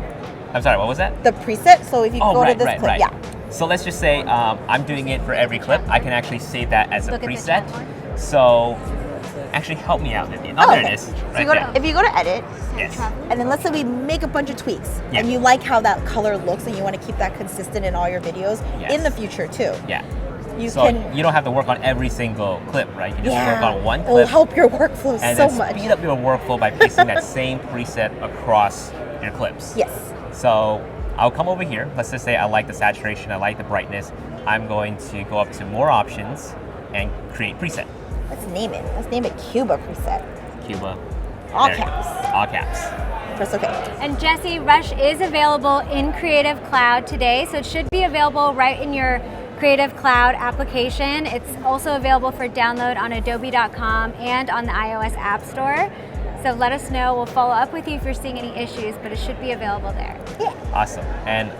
S2: I'm sorry, what was that?
S3: The preset, so if you go to this clip, yeah.
S2: So let's just say I'm doing it for every clip. I can actually save that as a
S1: Look at the
S2: preset.
S1: chat board.
S2: So actually help me out, Vivienne. Oh, there
S3: okay.
S2: it is.
S3: So
S2: Right
S3: you go
S2: there.
S3: if you go to edit,
S2: Yes.
S3: and then let's say we make a bunch of tweaks,
S2: Yeah.
S3: and you like how that color looks, and you want to keep that consistent in all your videos
S2: Yes.
S3: in the future too.
S2: Yeah.
S3: You
S2: So
S3: can,
S2: you don't have to work on every single clip, right? You can just work on one
S3: it will
S2: clip
S3: help your workflow
S2: and
S3: so
S2: then
S3: much.
S2: speed up your workflow by pasting that same preset across your clips.
S3: Yes.
S2: So I'll come over here. Let's just say I like the saturation, I like the brightness. I'm going to go up to more options and create preset.
S3: Let's name it. Let's name it Cuba preset.
S2: Cuba.
S3: All
S2: There you go.
S3: caps.
S2: All caps.
S3: Press OK.
S1: And Jesse, Rush is available in Creative Cloud today, so it should be available right in your Creative Cloud application. It's also available for download on adobe.com and on the iOS App Store. So let us know. We'll follow up with you if you're seeing any issues, but it should be available there.
S3: Yeah.
S2: Awesome. And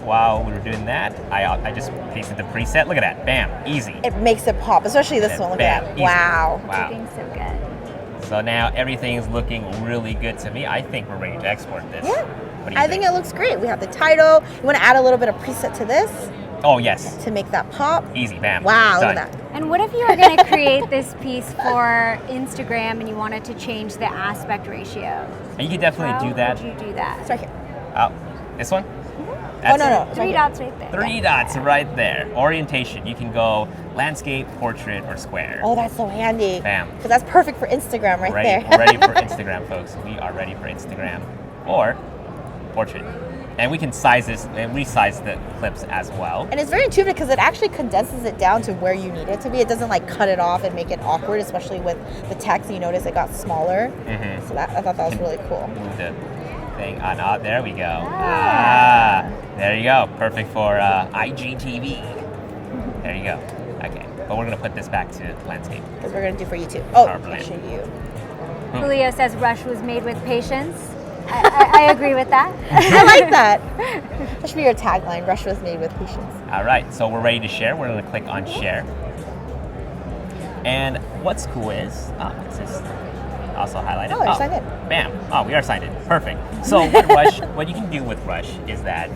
S2: while we were doing that, I just pasted the preset. Look at that. Bam. Easy.
S3: It makes it pop, especially this
S2: And
S3: one. Look
S2: bam,
S3: at that.
S2: easy.
S3: Wow.
S2: Wow.
S1: Looking so good.
S2: So now everything's looking really good to me. I think we're ready to export this.
S3: Yeah.
S2: What do you
S3: I think it looks great. We have the title. You want to add a little bit of preset to this
S2: Oh, yes.
S3: to make that pop.
S2: Easy. Bam.
S3: Wow,
S2: Done.
S3: look at that.
S1: And what if you were going to create this piece for Instagram and you wanted to change the aspect ratio?
S2: And you can definitely
S1: How
S2: do that.
S1: would you do that?
S3: It's right here.
S2: Oh, this one?
S3: Oh, no. It's
S1: Three
S3: right here.
S1: dots right there.
S2: Three dots right there. Orientation. You can go landscape, portrait, or square.
S3: Oh, that's so handy.
S2: Bam.
S3: Because that's perfect for Instagram right
S2: Ready,
S3: there.
S2: ready for Instagram, folks. We are ready for Instagram or portrait. And we can size this and resize the clips as well.
S3: And it's very intuitive because it actually condenses it down to where you need it to be. It doesn't like cut it off and make it awkward, especially with the text. You notice it got smaller.
S2: Mhm.
S3: So I thought that was really cool.
S2: Move the thing on. Oh, there we go. Ah, there you go. Perfect for IGTV. There you go. Okay, but we're gonna put this back to landscape.
S3: Because we're going to do for you too. Oh,
S2: Powerful.
S3: actually you.
S1: Julio says Rush was made with patience. I agree with that.
S3: I like that. That should be your tagline. Rush was made with patience.
S2: All right, so we're ready to share. We're gonna click on share. And what's cool is, what's this? Also highlighted.
S3: Oh, you're signed in.
S2: Bam. Oh, we are signed in. Perfect. So what you can do with Rush is that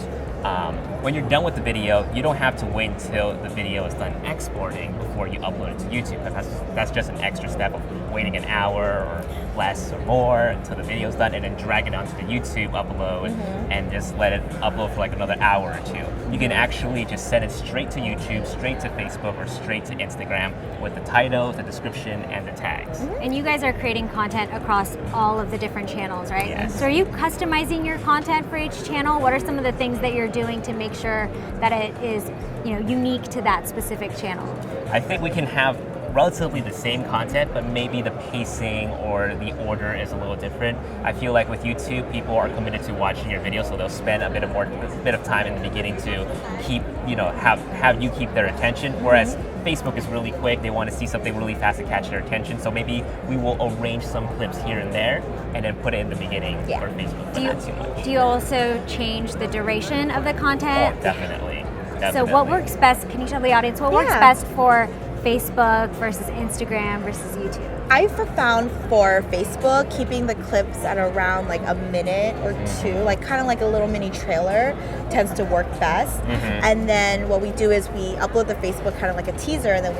S2: When you're done with the video, you don't have to wait until the video is done exporting before you upload it to YouTube, because that's just an extra step of waiting an hour or less or more until the video is done, and then drag it onto the YouTube upload and just let it upload for like another hour or two. You can actually just send it straight to YouTube, straight to Facebook, or straight to Instagram with the title, the description, and the tags.
S1: And you guys are creating content across all of the different channels, right?
S2: Yes.
S1: So are you customizing your content for each channel? What are some of the things that you're doing to make sure that it is, unique to that specific channel?
S2: I think we can have relatively the same content, but maybe the pacing or the order is a little different. I feel like with YouTube, people are committed to watching your video, so they'll spend a bit of time in the beginning to keep, have you keep their attention. Whereas Facebook is really quick; they want to see something really fast to catch their attention. So maybe we will arrange some clips here and there, and then put it in the beginning for Facebook, but not too much.
S1: Do you also change the duration of the content?
S2: Oh, definitely.
S1: So what works best? Can you tell the audience what works best for Facebook versus Instagram versus YouTube?
S3: I've found for Facebook, keeping the clips at around like a minute or two, like kind of like a little mini trailer, tends to work best. And then what we do is we upload the Facebook kind of like a teaser, and then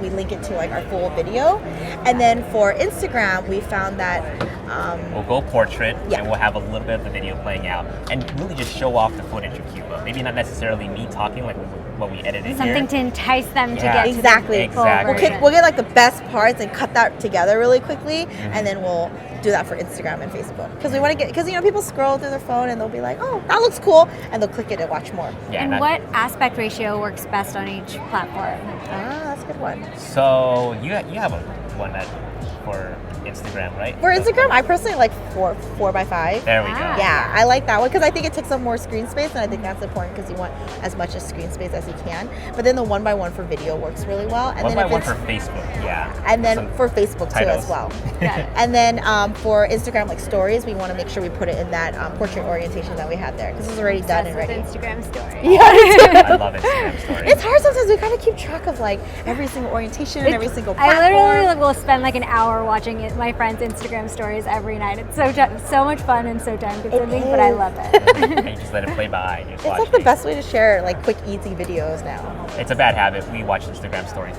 S3: we link it to like our full video. And then for Instagram, we found that
S2: we'll go portrait, and we'll have a little bit of the video playing out, and really just show off the footage of Cuba. Maybe not necessarily me talking like what we edited here.
S1: Something to entice them to get
S3: exactly.
S1: to the full version.
S3: We'll get like the best parts and cut that together really quickly, and then we'll do that for Instagram and Facebook, because we want to because people scroll through their phone and they'll be like, oh, that looks cool, and they'll click it and watch more.
S1: And what aspect ratio works best on each platform?
S3: That's a good one.
S2: So you have one that for Instagram, right?
S3: For Instagram, I personally like 4:5.
S2: There we go.
S3: Yeah, I like that one because I think it takes up more screen space, and I think that's important because you want as much as screen space as you can. But then the 1:1 for video works really well. And
S2: 1:1 for Facebook,
S3: And then for Facebook too as well. And then for Instagram, like stories, we want to make sure we put it in that portrait orientation that we had there, because it's already done and ready.
S1: Instagram stories.
S2: I love Instagram stories.
S3: It's hard sometimes. We kind of keep track of like every single orientation and every single platform.
S1: I literally will spend like an hour watching my friends' Instagram stories every night. It's so much fun and so time consuming, but I love it.
S2: And you just let it play by.
S3: It's like the best way to share like quick, easy videos now.
S2: It's a bad habit. We watch Instagram stories.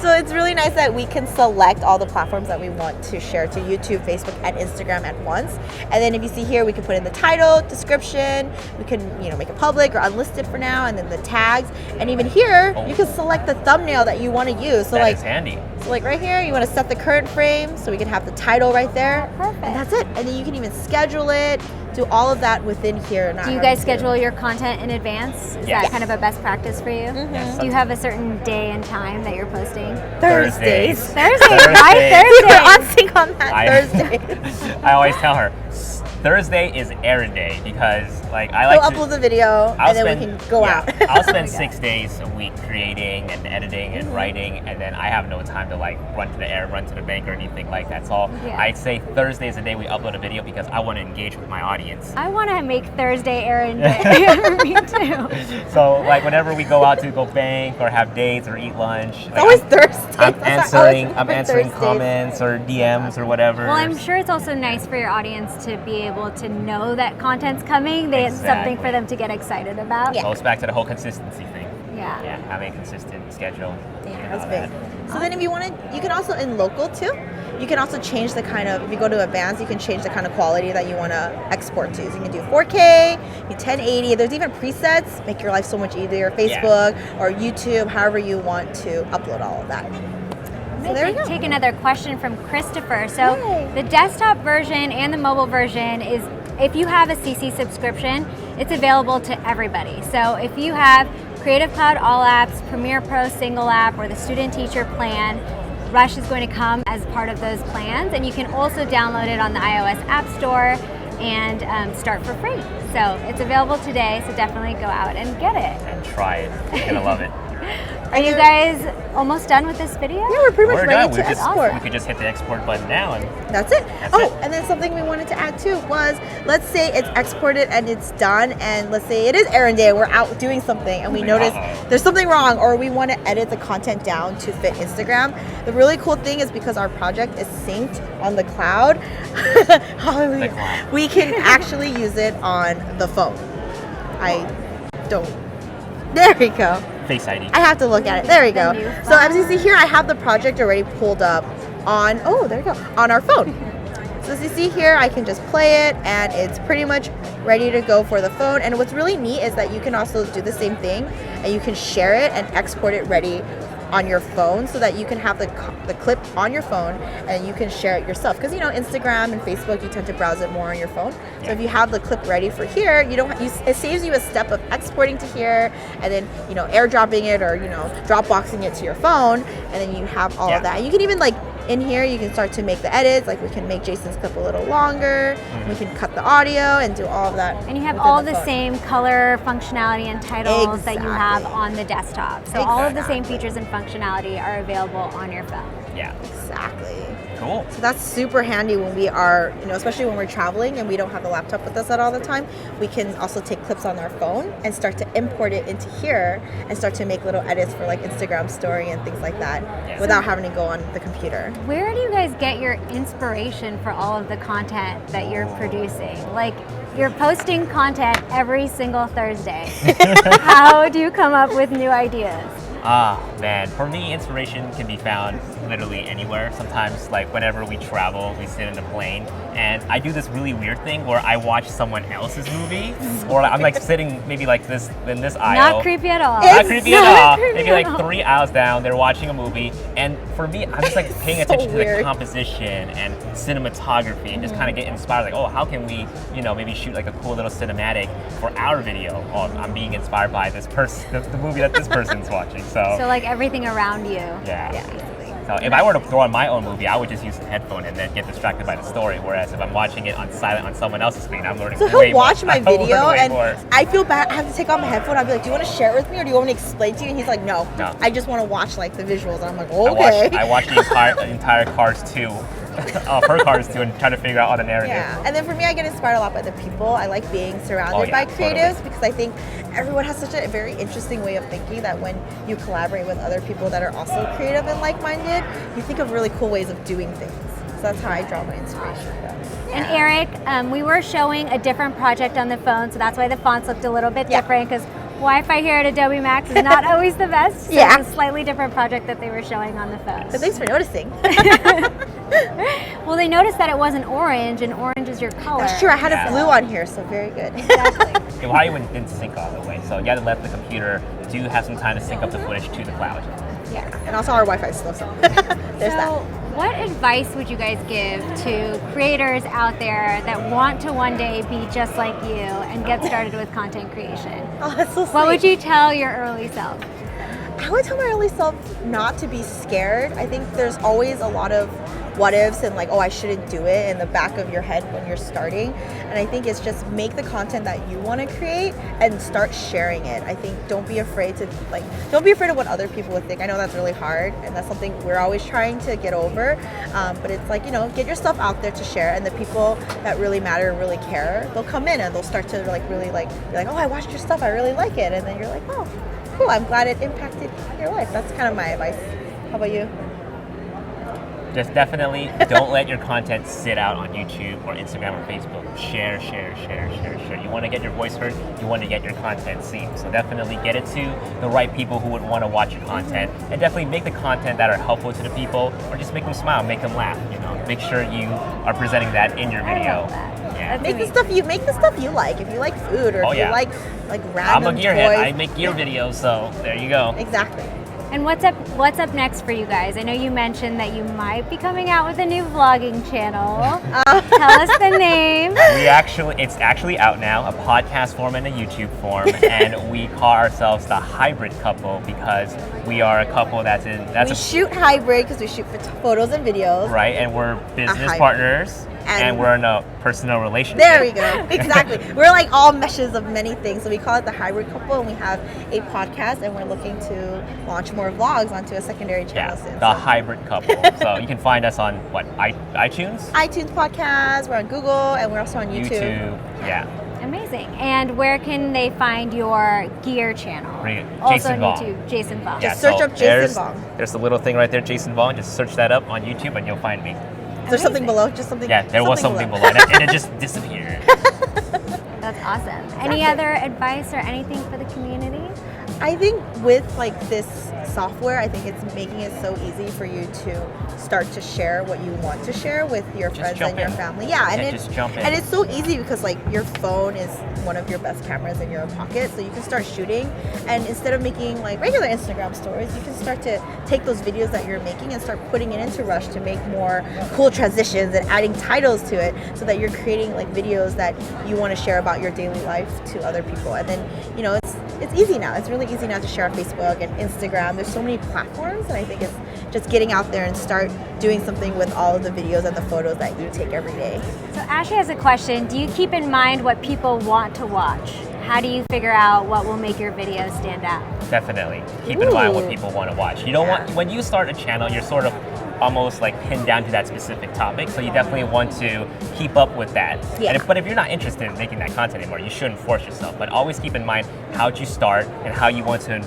S3: So it's really nice that we can select all the platforms that we want to share to YouTube, Facebook, and Instagram at once. And then if you see here, we can put in the title, description, we can make it public or unlisted for now, and then the tags. And even here, you can select the thumbnail that you want to use. So
S2: that is handy.
S3: So like right here, you want to set the current frame, so we can have the title right there.
S1: Perfect.
S3: And that's it. And then you can even schedule it, do all of that within here.
S1: Do you guys schedule your content in advance? Is that kind of a best practice for you?
S2: Yes.
S1: Do you have a certain day and time that you're posting?
S3: Thursdays.
S1: Thursdays, right? Thursdays.
S3: We're on sync on that. Thursdays.
S2: I always tell her, Thursday is errand day, because like I like
S3: to upload the video and then we can go out.
S2: I'll spend 6 days a week creating and editing and writing, and then I have no time to like run to the bank or anything like that. So I'd say Thursday is the day we upload a video, because I want to engage with my audience.
S1: I want to make Thursday errand day. Me too.
S2: So like whenever we go out to go bank or have dates or eat lunch,
S3: it's always Thursday.
S2: I'm answering comments or DMs or whatever.
S1: Well, I'm sure it's also nice for your audience to be able to know that content's coming. It's something for them to get excited about.
S2: It goes back to the whole consistency thing.
S1: Yeah,
S2: having a consistent schedule.
S3: That's big. So then if you want to, you can also in local too. You can also change the kind of, if you go to Advanced, you can change the kind of quality that you want to export to. So you can do 4K, 1080. There's even presets, make your life so much easier. Facebook or YouTube, however you want to upload all of that. So there we go.
S1: Take another question from Christopher. So the desktop version and the mobile version is, if you have a CC subscription, it's available to everybody. So if you have Creative Cloud All Apps, Premiere Pro Single App, or the Student Teacher Plan, Rush is going to come as part of those plans, and you can also download it on the iOS App Store and start for free. So it's available today, so definitely go out and get it.
S2: And try it. You're going to love it.
S1: Are you guys almost done with this video?
S3: Yeah, we're pretty much
S2: We're
S3: ready
S2: done.
S3: to export.
S2: We could just hit the export button now and
S3: That's it.
S2: That's
S3: oh,
S2: it.
S3: and then something we wanted to add too was, let's say it's exported and it's done, and let's say it is errand day, we're out doing something and we notice there's something wrong, or we want to edit the content down to fit Instagram. The really cool thing is because our project is synced on the cloud, hallelujah, we can actually use it on the phone. There we go.
S2: Face ID.
S3: I have to look at it. There we go.
S1: The new
S3: So as you see here, I have the project already pulled up on, there we go, on our phone. So as you see here, I can just play it and it's pretty much ready to go for the phone. And what's really neat is that you can also do the same thing and you can share it and export it ready on your phone so that you can have the clip on your phone and you can share it yourself. Because Instagram and Facebook, you tend to browse it more on your phone. So if you have the clip ready for here, it saves you a step of exporting to here and then airdropping it or Dropboxing it to your phone, and then you have all of that. And you can even in here, you can start to make the edits. Like we can make Jason's clip a little longer. We can cut the audio and do all of that.
S1: And you have all the same color functionality and titles that you have on the desktop. So all of the same features and functionality are available on your phone.
S2: Yeah.
S3: Exactly.
S2: Cool.
S3: So that's super handy when we are, especially when we're traveling and we don't have the laptop with us at all the time. We can also take clips on our phone and start to import it into here and start to make little edits for Instagram story and things like that without having to go on the computer.
S1: Where do you guys get your inspiration for all of the content that you're producing? You're posting content every single Thursday. How do you come up with new ideas?
S2: Man, for me, inspiration can be found literally anywhere. Sometimes, whenever we travel, we sit in a plane, and I do this really weird thing where I watch someone else's movie, or I'm sitting maybe this in this aisle.
S1: Not creepy at all.
S2: Not creepy at all. Maybe 3 aisles down, they're watching a movie, and for me, I'm just paying attention to the composition and cinematography, and just kind of get inspired. How can we, maybe shoot a cool little cinematic for our video? Oh, I'm being inspired by this person, the movie that this person's watching. So
S1: everything around you.
S2: Yeah. So if I were to throw on my own movie, I would just use the headphone and then get distracted by the story. Whereas if I'm watching it on silent on someone else's screen, I'm learning.
S3: So
S2: he'll
S3: watch my video and
S2: more.
S3: I feel bad. I have to take off my headphone. I'll be like, "Do you want to share it with me, or do you want me to explain to you?" And he's like, "No, I just want to watch the visuals." And I'm like, "Okay."
S2: I watched the entire Cars 2. Her Cars 2 and try to figure out all the narrative.
S3: Yeah, and then for me, I get inspired a lot by the people. I like being surrounded by creatives because I think everyone has such a very interesting way of thinking that when you collaborate with other people that are also creative and like-minded, you think of really cool ways of doing things. So that's how I draw my inspiration from.
S1: And Eric, we were showing a different project on the phone, so that's why the fonts looked a little bit different, because Wi-Fi here at Adobe MAX is not always the best. So it's a slightly different project that they were showing on the phone.
S3: But thanks for noticing.
S1: Well, they noticed that it wasn't orange, and orange is your color.
S3: That's true. I had a blue on here, so very good.
S1: Exactly.
S2: It probably didn't sync all the way, so you had to let the computer have some time to sync up the footage to the cloud.
S3: Yeah, and also our Wi-Fi is slow, so there's that.
S1: What advice would you guys give to creators out there that want to one day be just like you and get started with content creation?
S3: Oh, that's so sweet.
S1: What would you tell your early self?
S3: I would tell my early self not to be scared. I think there's always a lot of what ifs and I shouldn't do it in the back of your head when you're starting. And I think it's just make the content that you want to create and start sharing it. I think don't be afraid of what other people would think. I know that's really hard and that's something we're always trying to get over. But it's get your stuff out there to share, and the people that really matter and really care, they'll come in and they'll start to really be like, "Oh, I watched your stuff, I really like it." And then you're like, "Oh, cool, I'm glad it impacted your life." That's kind of my advice. How about you?
S2: Just definitely don't let your content sit out on YouTube or Instagram or Facebook. Share. You want to get your voice heard, you want to get your content seen. So definitely get it to the right people who would want to watch your content, and definitely make the content that are helpful to the people, or just make them smile, make them laugh. Make sure you are presenting that in your video. Yeah.
S3: Make the stuff you like. If you like food, or if you like random
S2: I'm a gearhead.
S3: toys.
S2: I make gear videos, so there you go.
S3: Exactly.
S1: And what's up next for you guys? I know you mentioned that you might be coming out with a new vlogging channel. Tell us the name.
S2: It's actually out now, a podcast form and a YouTube form, and we call ourselves the hybrid couple because we are a couple
S3: we shoot hybrid because we shoot photos and videos.
S2: Right, and we're business partners. And we're in a personal relationship.
S3: There we go. Exactly. We're like all meshes of many things. So we call it the hybrid couple, and we have a podcast, and we're looking to launch more vlogs onto a secondary channel soon.
S2: The hybrid couple. So you can find us on what, iTunes?
S3: iTunes podcast, we're on Google, and we're also on YouTube.
S2: Yeah.
S1: Amazing. And where can they find your gear channel? Also
S2: Jason
S1: on
S2: Vong.
S1: YouTube, Jason Vong.
S3: Just search up Jason Vong.
S2: There's a little thing right there, Jason Vong. Just search that up on YouTube and you'll find me.
S3: Is there something below? Just something?
S2: Yeah, there was something below and it just disappeared.
S1: That's awesome. Any other advice or anything for the community?
S3: I think with like this software, I think it's making it so easy for you to start to share what you want to share with your friends and your family. Yeah, and
S2: just jump in.
S3: And it's so easy because like your phone is one of your best cameras in your pocket, so you can start shooting. And instead of making like regular Instagram stories, you can start to take those videos that you're making and start putting it into Rush to make more cool transitions and adding titles to it, so that you're creating like videos that you want to share about your daily life to other people. And then it's easy now. It's really easy now to share on Facebook and Instagram. There's so many platforms, and I think it's just getting out there and start doing something with all of the videos and the photos that you take every day.
S1: So Ashley has a question. Do you keep in mind what people want to watch? How do you figure out what will make your video stand out?
S2: Definitely. Keep in mind what people want to watch. You don't want, when you start a channel, you're sort of almost like pinned down to that specific topic, so you definitely want to keep up with that.
S3: Yeah.
S2: But if you're not interested in making that content anymore, you shouldn't force yourself. But always keep in mind how you start and how you want to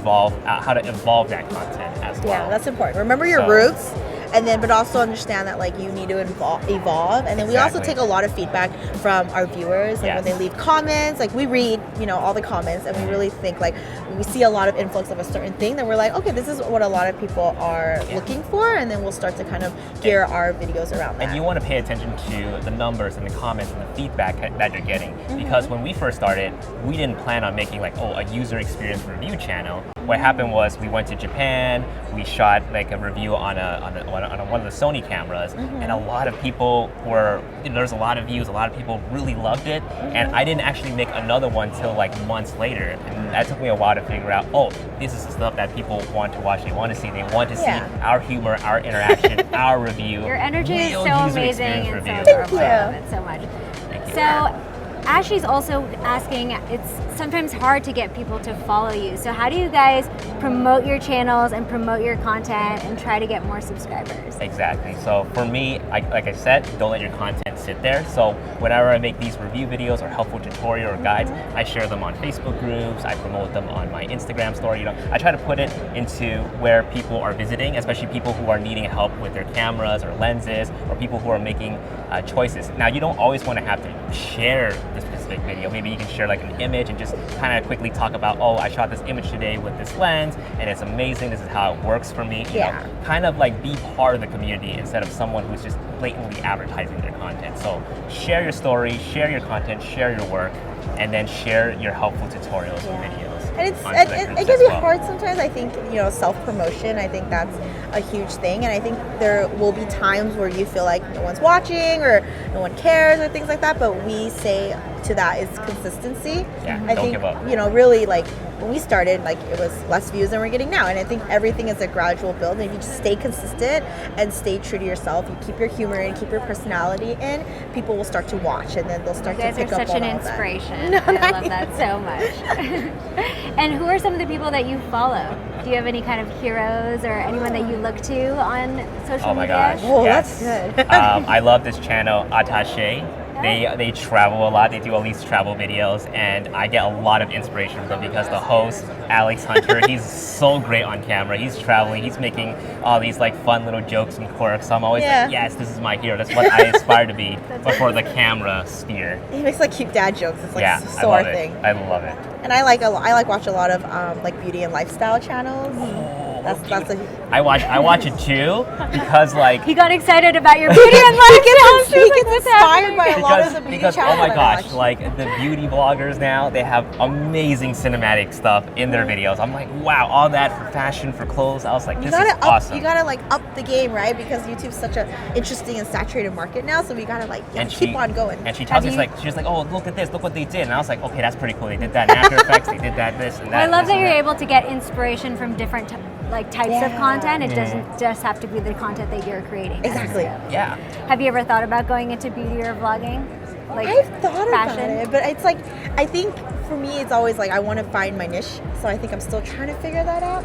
S2: how to evolve that content as well.
S3: Yeah, that's important. Remember your roots. And then, but also understand that like you need to evolve. And then we also take a lot of feedback from our viewers, like when they leave comments. Like we read, all the comments, and we really think like we see a lot of influx of a certain thing. Then we're like, okay, this is what a lot of people are looking for, and then we'll start to kind of gear our videos around that.
S2: And you want to pay attention to the numbers and the comments and the feedback that you're getting, because when we first started, we didn't plan on making like a user experience review channel. What happened was we went to Japan, we shot like a review on one of the Sony cameras, and a lot of people there's a lot of views, a lot of people really loved it, and I didn't actually make another one till like months later, and that took me a while to figure out, this is the stuff that people want to watch, they want to see see our humor, our interaction, our review.
S1: Your energy is so amazing and so powerful. I love it so much.
S2: Thank you.
S1: So Ashley's also asking, it's sometimes hard to get people to follow you. So how do you guys promote your channels and promote your content and try to get more subscribers?
S2: Exactly. So for me, like I said, don't let your content sit there. So whenever I make these review videos or helpful tutorial or guides, I share them on Facebook groups, I promote them on my Instagram story. I try to put it into where people are visiting, especially people who are needing help with their cameras or lenses, or people who are making choices. Now, you don't always want to have to share the specific video. Maybe you can share like an image and just kind of quickly talk about, I shot this image today with this lens and it's amazing, this is how it works for me. You know, kind of like be part of the community instead of someone who's just blatantly advertising their content. So share your story, share your content, share your work, and then share your helpful tutorials and videos.
S3: And it can be hard sometimes. I think, self-promotion, I think that's a huge thing. And I think there will be times where you feel like no one's watching or no one cares or things like that. But we say to that is consistency.
S2: Yeah,
S3: I
S2: don't
S3: think,
S2: give up.
S3: Really like when we started, like it was less views than we're getting now. And I think everything is a gradual build. And if you just stay consistent and stay true to yourself, you keep your humor and keep your personality in, people will start to watch, and then they'll start to pick up on all that.
S1: You guys are such an inspiration. I love that so much. And who are some of the people that you follow? Do you have any kind of heroes or anyone that you look to on social media?
S2: Oh my gosh.
S3: Oh,
S2: yes.
S3: that's good.
S2: I love this channel, Attaché. They travel a lot. They do all these travel videos, and I get a lot of inspiration from them because the host, Alex Hunter, he's so great on camera. He's traveling. He's making all these like fun little jokes and quirks. So I'm always like, yes, this is my hero. That's what I aspire to be, but for the camera sphere.
S3: He makes like cute dad jokes. It's like so our thing.
S2: I love it.
S3: And I watch a lot of like beauty and lifestyle channels.
S2: I watch it too because like
S1: he got excited about your beauty and lifestyle.
S3: He gets inspired by a lot of the beauty channels.
S2: Oh my gosh, like the beauty bloggers now, they have amazing cinematic stuff in their videos. I'm like, wow, all that for fashion, for clothes. I was like, this is awesome.
S3: You gotta like up the game, right? Because YouTube's such an interesting and saturated market now, so we gotta like keep on going.
S2: And she tells us like, she's like, oh, look at this, look what they did. And I was like, okay, that's pretty cool. They did that in After Effects, they did that, this and that.
S1: I love that you're able to get inspiration from different like types of content. It doesn't just have to be the content that you're creating.
S3: Exactly.
S2: Yeah.
S1: Have you ever thought about going into beauty or vlogging? Like
S3: I've thought
S1: fashion?
S3: about it, but it's like, I think for me, it's always like I want to find my niche. So I think I'm still trying to figure that out.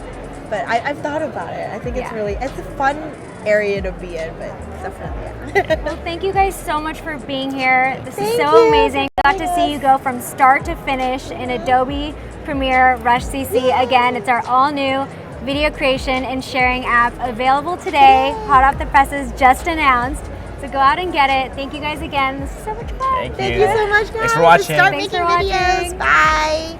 S3: But I've thought about it. I think it's it's a fun area to be in, but definitely.
S1: Well, thank you guys so much for being here. This is
S3: Thank
S1: so
S3: you.
S1: amazing. I got to see you go from start to finish in Adobe Premiere Rush CC. Again, it's our all new video creation and sharing app available today. Hot off the presses, just announced. So go out and get it. Thank you guys again. This is so much fun.
S2: Thank you.
S3: Thank you so much, guys.
S2: Thanks for watching.
S3: Start
S1: Thanks
S3: making
S1: for watching.
S3: videos. Bye.